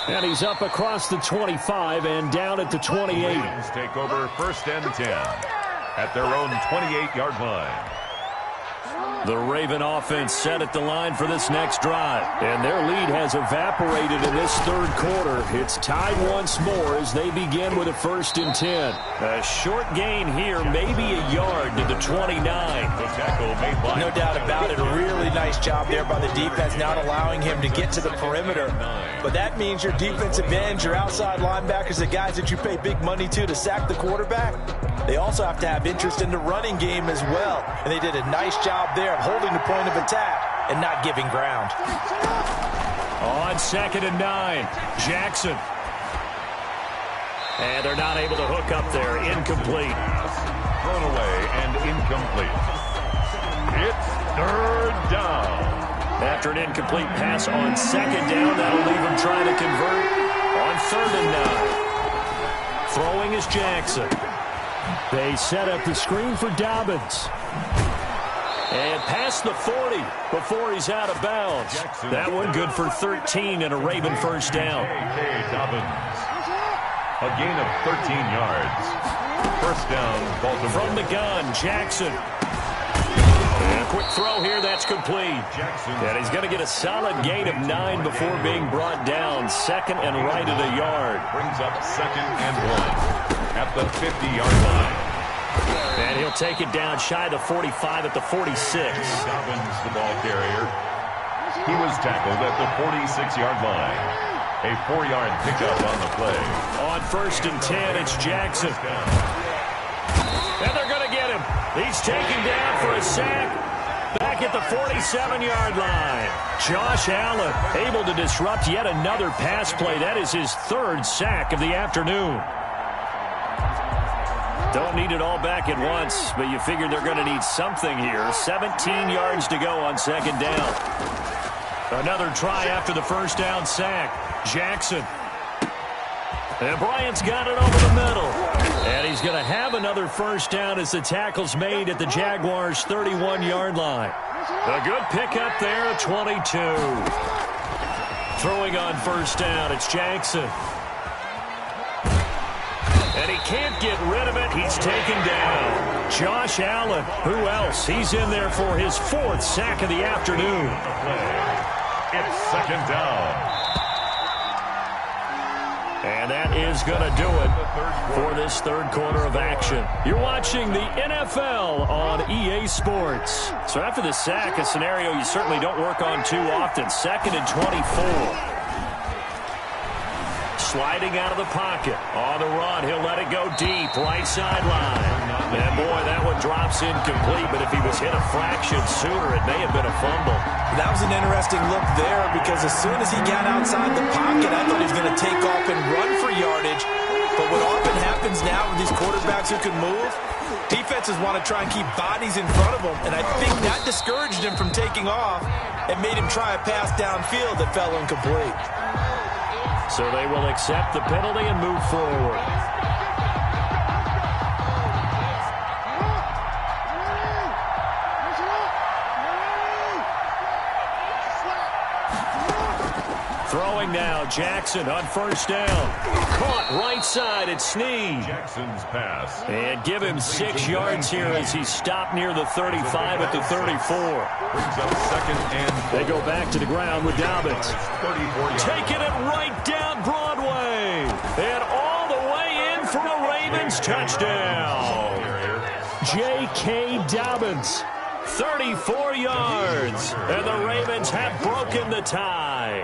And he's up across the 25 and down at the 28. Ravens take over first and 10 at their own 28-yard line. The Raven offense set at the line for this next drive. And their lead has evaporated in this third quarter. It's tied once more as they begin with a first and 10. A short gain here, maybe a yard to the 29. The tackle made by no doubt about it. A really nice job there by the defense, not allowing him to get to the perimeter. But that means your defensive ends, your outside linebackers, the guys that you pay big money to sack the quarterback, they also have to have interest in the running game as well. And they did a nice job there of holding the point of attack and not giving ground. On second and 9, Jackson. And they're not able to hook up there. Incomplete. Thrown away and incomplete. It's third down. After an incomplete pass on second down, that'll leave him trying to convert on third and 9. Throwing is Jackson. They set up the screen for Dobbins. And past the 40 before he's out of bounds. Jackson. That one good for 13 and a Raven first down. Dobbins. A gain of 13 yards. First down, Baltimore. From the gun, Jackson. And a quick throw here, that's complete. Jackson. And he's going to get a solid gain of 9 before being brought down. Second and right at a yard. Brings up second and 1 at the 50-yard line. And he'll take it down shy of the 45 at the 46. Dobbins, the ball carrier. He was tackled at the 46-yard line. A 4-yard pickup on the play. On 1st and 10, it's Jackson. And they're going to get him. He's taken down for a sack. Back at the 47-yard line. Josh Allen able to disrupt yet another pass play. That is his 3rd sack of the afternoon. Don't need it all back at once, but you figure they're going to need something here. 17 yards to go on 2nd down. Another try after the 1st down sack. Jackson. And Bryant's got it over the middle. And he's going to have another 1st down as the tackle's made at the Jaguars' 31-yard line. A good pickup there at 22. Throwing on 1st down, it's Jackson. And he can't get rid of it. He's taken down. Josh Allen. Who else? He's in there for his 4th sack of the afternoon. It's 2nd down. And that is going to do it for this 3rd quarter of action. You're watching the NFL on EA Sports. So after the sack, a scenario you certainly don't work on too often. 2nd and 24. Sliding out of the pocket. On the run, he'll let it go deep. Right sideline. And boy, that one drops incomplete. But if he was hit a fraction sooner, it may have been a fumble. That was an interesting look there because as soon as he got outside the pocket, I thought he was going to take off and run for yardage. But what often happens now with these quarterbacks who can move, defenses want to try and keep bodies in front of them. And I think that discouraged him from taking off and made him try a pass downfield that fell incomplete. So they will accept the penalty and move forward. Throwing now, Jackson on 1st down. Caught right side at Snead. Jackson's pass. And give him 6 yards here as he stopped near the 35 at the 34. Brings up 2nd and 4. They go back to the ground with Dobbins. 34 yards. Taking it right down Broadway. And all the way in for a Ravens touchdown. J.K. Dobbins. 34 yards. And the Ravens have broken the tie.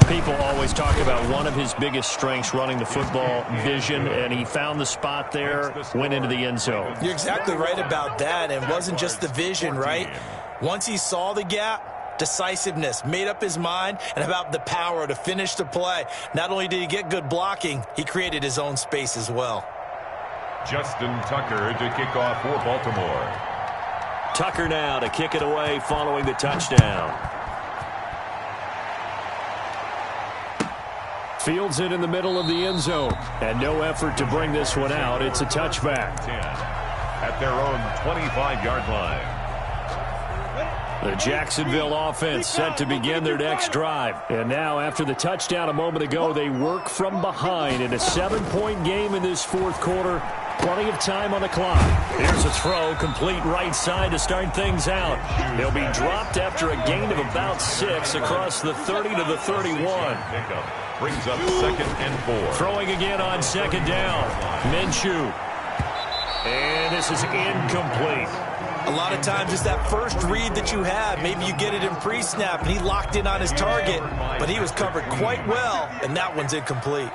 People always talk about one of his biggest strengths running the football, vision, and he found the spot there, went into the end zone. You're exactly right about that. And it wasn't just the vision, right? Once he saw the gap, decisiveness, made up his mind, and about the power to finish the play. Not only did he get good blocking, he created his own space as well. Justin Tucker to kick off for Baltimore. Tucker now to kick it away following the touchdown. Fields it in the middle of the end zone. And no effort to bring this one out. It's a touchback. 10 at their own 25-yard line. The Jacksonville offense set to begin their next drive. And now, after the touchdown a moment ago, they work from behind in a 7-point game in this 4th quarter. Plenty of time on the clock. Here's a throw, complete right side to start things out. He'll be dropped after a gain of about 6 across the 30 to the 31. Brings up 2nd and 4. Throwing again on 2nd down. Minshew. And this is incomplete. A lot of times it's that first read that you have. Maybe you get it in pre-snap, and he locked in on his target, but he was covered quite well, and that one's incomplete.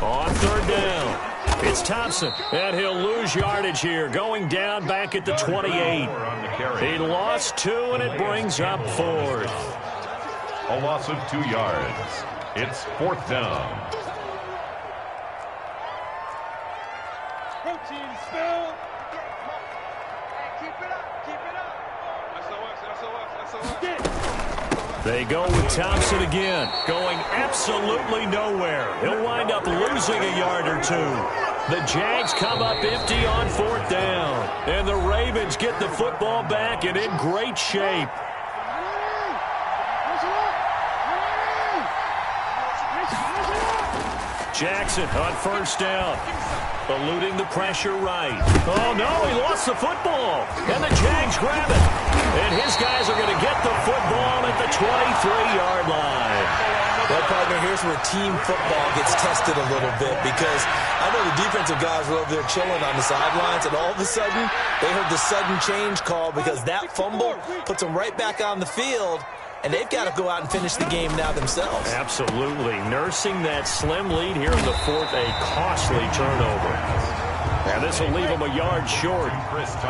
On 3rd down, it's Thompson, and he'll lose yardage here, going down back at the 28. He lost 2, and it brings up 4th. A loss of 2 yards. It's 4th down. Protein spill. Keep it up. Keep it up. SOS. They go with Thompson again, going absolutely nowhere. He'll wind up losing a yard or 2. The Jags come up empty on 4th down. And the Ravens get the football back and in great shape. Jackson on first down. Eluding the pressure right. Oh, no, he lost the football. And the Jags grab it. And his guys are going to get the football at the 23-yard line. Well, partner, here's where team football gets tested a little bit because I know the defensive guys were over there chilling on the sidelines, and all of a sudden, they heard the sudden change call because that fumble puts them right back on the field, and they've got to go out and finish the game now themselves. Absolutely. Nursing that slim lead here in the fourth, a costly turnover. And this will leave them a yard short.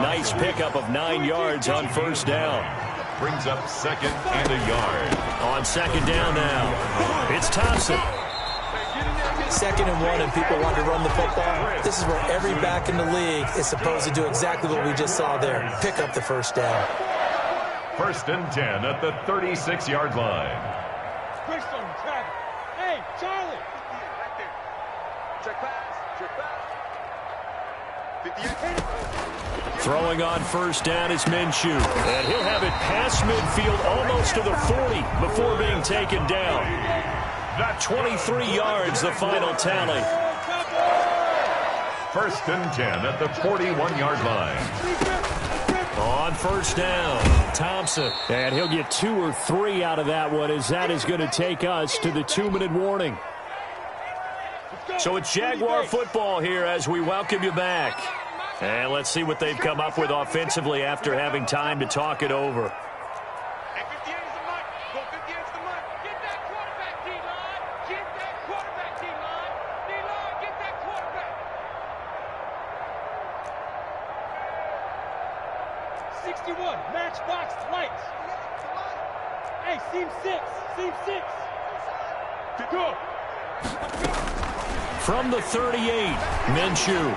Nice pickup of 9 yards on first down. Brings up second and a yard. On second down now, it's Thompson. Second and 1, and people want to run the football. This is where every back in the league is supposed to do exactly what we just saw there. Pick up the first down. First and 10 at the 36-yard line. Hey, Charlie! Right there. Check pass. Check pass. 58. Throwing on first down is Minshew. And he'll have it past midfield almost to the 40 before being taken down. Not 23 yards, the final tally. First and 10 at the 41-yard line. On first down, Thompson. And he'll get 2 or 3 out of that one as that is going to take us to the 2-minute warning. So it's Jaguar football here as we welcome you back. And let's see what they've come up with offensively after having time to talk it over. Matchbox lights. Hey, seam 6. Seam 6. Go. From the 38, Minshew.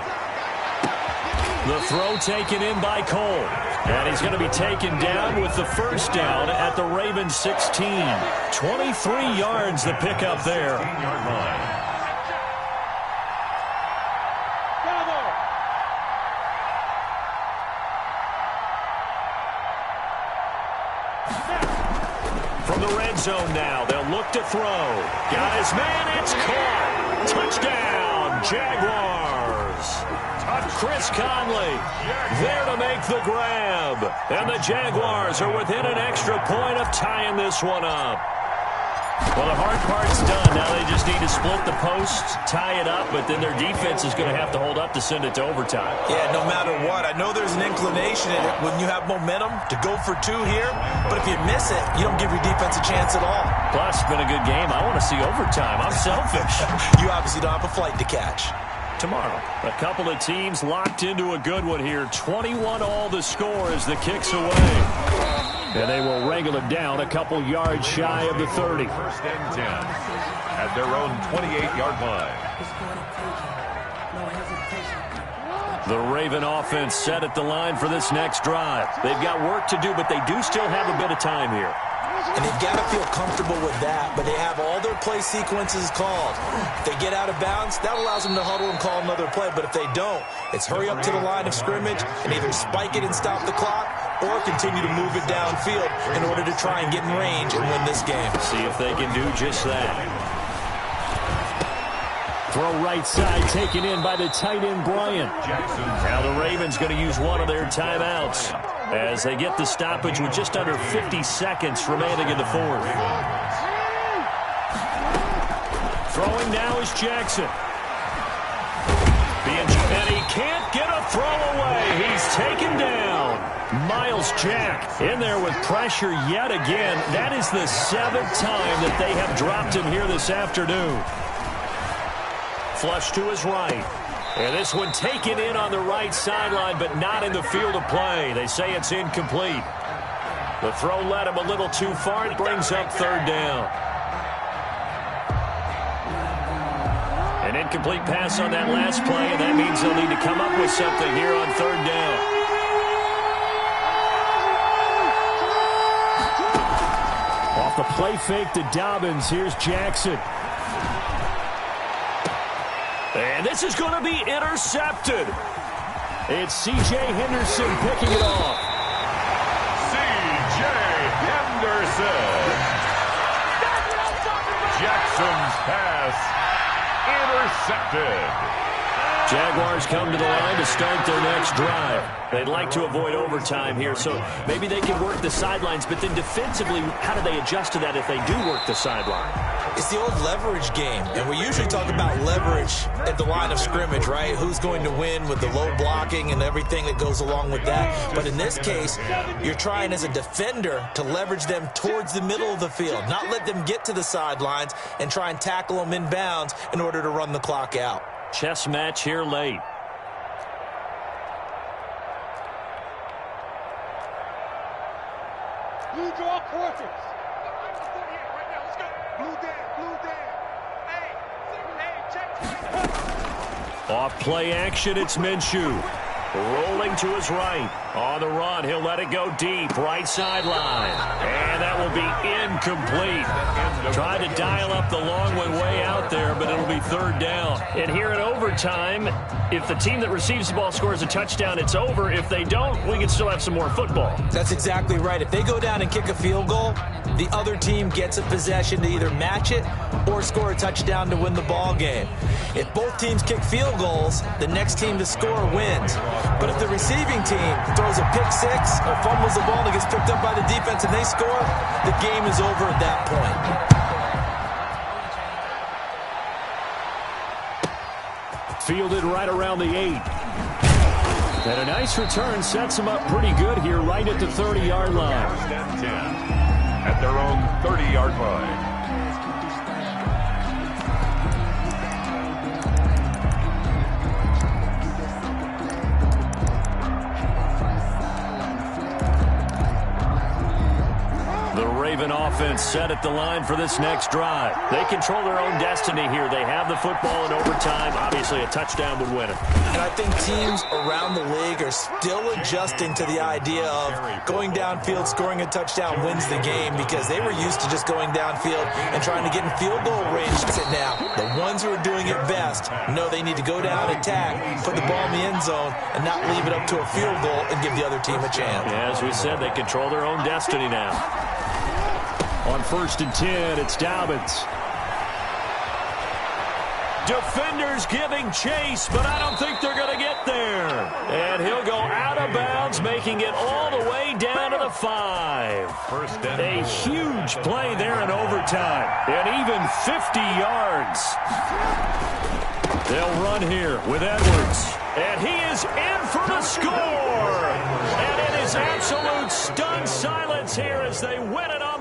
The throw taken in by Cole. And he's going to be taken down with the first down at the Ravens 16. 23 yards the pickup there. 16-yard line. From the red zone now, they'll look to throw. Got his man, it's caught. Touchdown, Jaguars. Chris Conley there to make the grab. And the Jaguars are within an extra point of tying this one up. Well, the hard part's done. Now they just need to split the posts, tie it up, but then their defense is going to have to hold up to send it to overtime. Yeah, no matter what. I know there's an inclination when you have momentum to go for 2 here, but if you miss it, you don't give your defense a chance at all. Plus, it's been a good game. I want to see overtime. I'm selfish. You obviously don't have a flight to catch. Tomorrow, a couple of teams locked into a good one here. 21 all the score as the kick's away. And they will wrangle it down a couple yards shy of the 30. First and 10 at their own 28-yard line. The Raven offense set at the line for this next drive. They've got work to do, but they do still have a bit of time here. And they've got to feel comfortable with that, but they have all their play sequences called. If they get out of bounds, that allows them to huddle and call another play, but if they don't, it's hurry up to the line of scrimmage and either spike it and stop the clock or continue to move it downfield in order to try and get in range and win this game. See if they can do just that. Throw right side taken in by the tight end, Bryant. Now the Ravens going to use one of their timeouts as they get the stoppage with just under 50 seconds remaining in the fourth. Throwing now is Jackson. And he can't get a throw away. He's taken down. Miles Jack in there with pressure yet again. That is the 7th time that they have dropped him here this afternoon. Flush to his right. And this one taken in on the right sideline, but not in the field of play. They say it's incomplete. The throw led him a little too far. It brings up 3rd down. An incomplete pass on that last play, and that means they'll need to come up with something here on 3rd down. Off the play fake to Dobbins, here's Jackson. And this is going to be intercepted. It's C.J. Henderson picking it off. C.J. Henderson. Jackson's pass intercepted. Jaguars come to the line to start their next drive. They'd like to avoid overtime here, so maybe they can work the sidelines, but then defensively, how do they adjust to that if they do work the sideline? It's the old leverage game, and we usually talk about leverage at the line of scrimmage, right? Who's going to win with the low blocking and everything that goes along with that. But in this case, you're trying as a defender to leverage them towards the middle of the field, not let them get to the sidelines and try and tackle them inbounds in order to run the clock out. Chess match here late. Blue draw quarters. Right now, let's go. Blue down. Hey, Off play action, it's Minshew. Rolling to his right. On the run, he'll let it go deep. Right sideline. And that will be incomplete. Tried to dial up the long way out there, but it'll be third down. And here in overtime, if the team that receives the ball scores a touchdown, it's over. If they don't, we can still have some more football. That's exactly right. If they go down and kick a field goal, the other team gets a possession to either match it or score a touchdown to win the ball game. If both teams kick field goals, the next team to score wins. But if the receiving team throws a pick six or fumbles the ball and gets picked up by the defense and they score, the game is over at that point. Fielded right around the 8. And a nice return sets them up pretty good here right at the 30-yard line. First and 10 at their own 30-yard line. The Raven offense set at the line for this next drive. They control their own destiny here. They have the football in overtime. Obviously, a touchdown would win it. And I think teams around the league are still adjusting to the idea of going downfield, scoring a touchdown wins the game, because they were used to just going downfield and trying to get in field goal range. Now, the ones who are doing it best know they need to go down, attack, put the ball in the end zone, and not leave it up to a field goal and give the other team a chance. Yeah, as we said, they control their own destiny now. On 1st and 10, it's Dobbins. Defenders giving chase, but I don't think they're going to get there. And he'll go out of bounds, making it all the way down to the 5. First and a huge play there in overtime. And even 50 yards. They'll run here with Edwards. And he is in for the score. And it is absolute stunned silence here as they win it on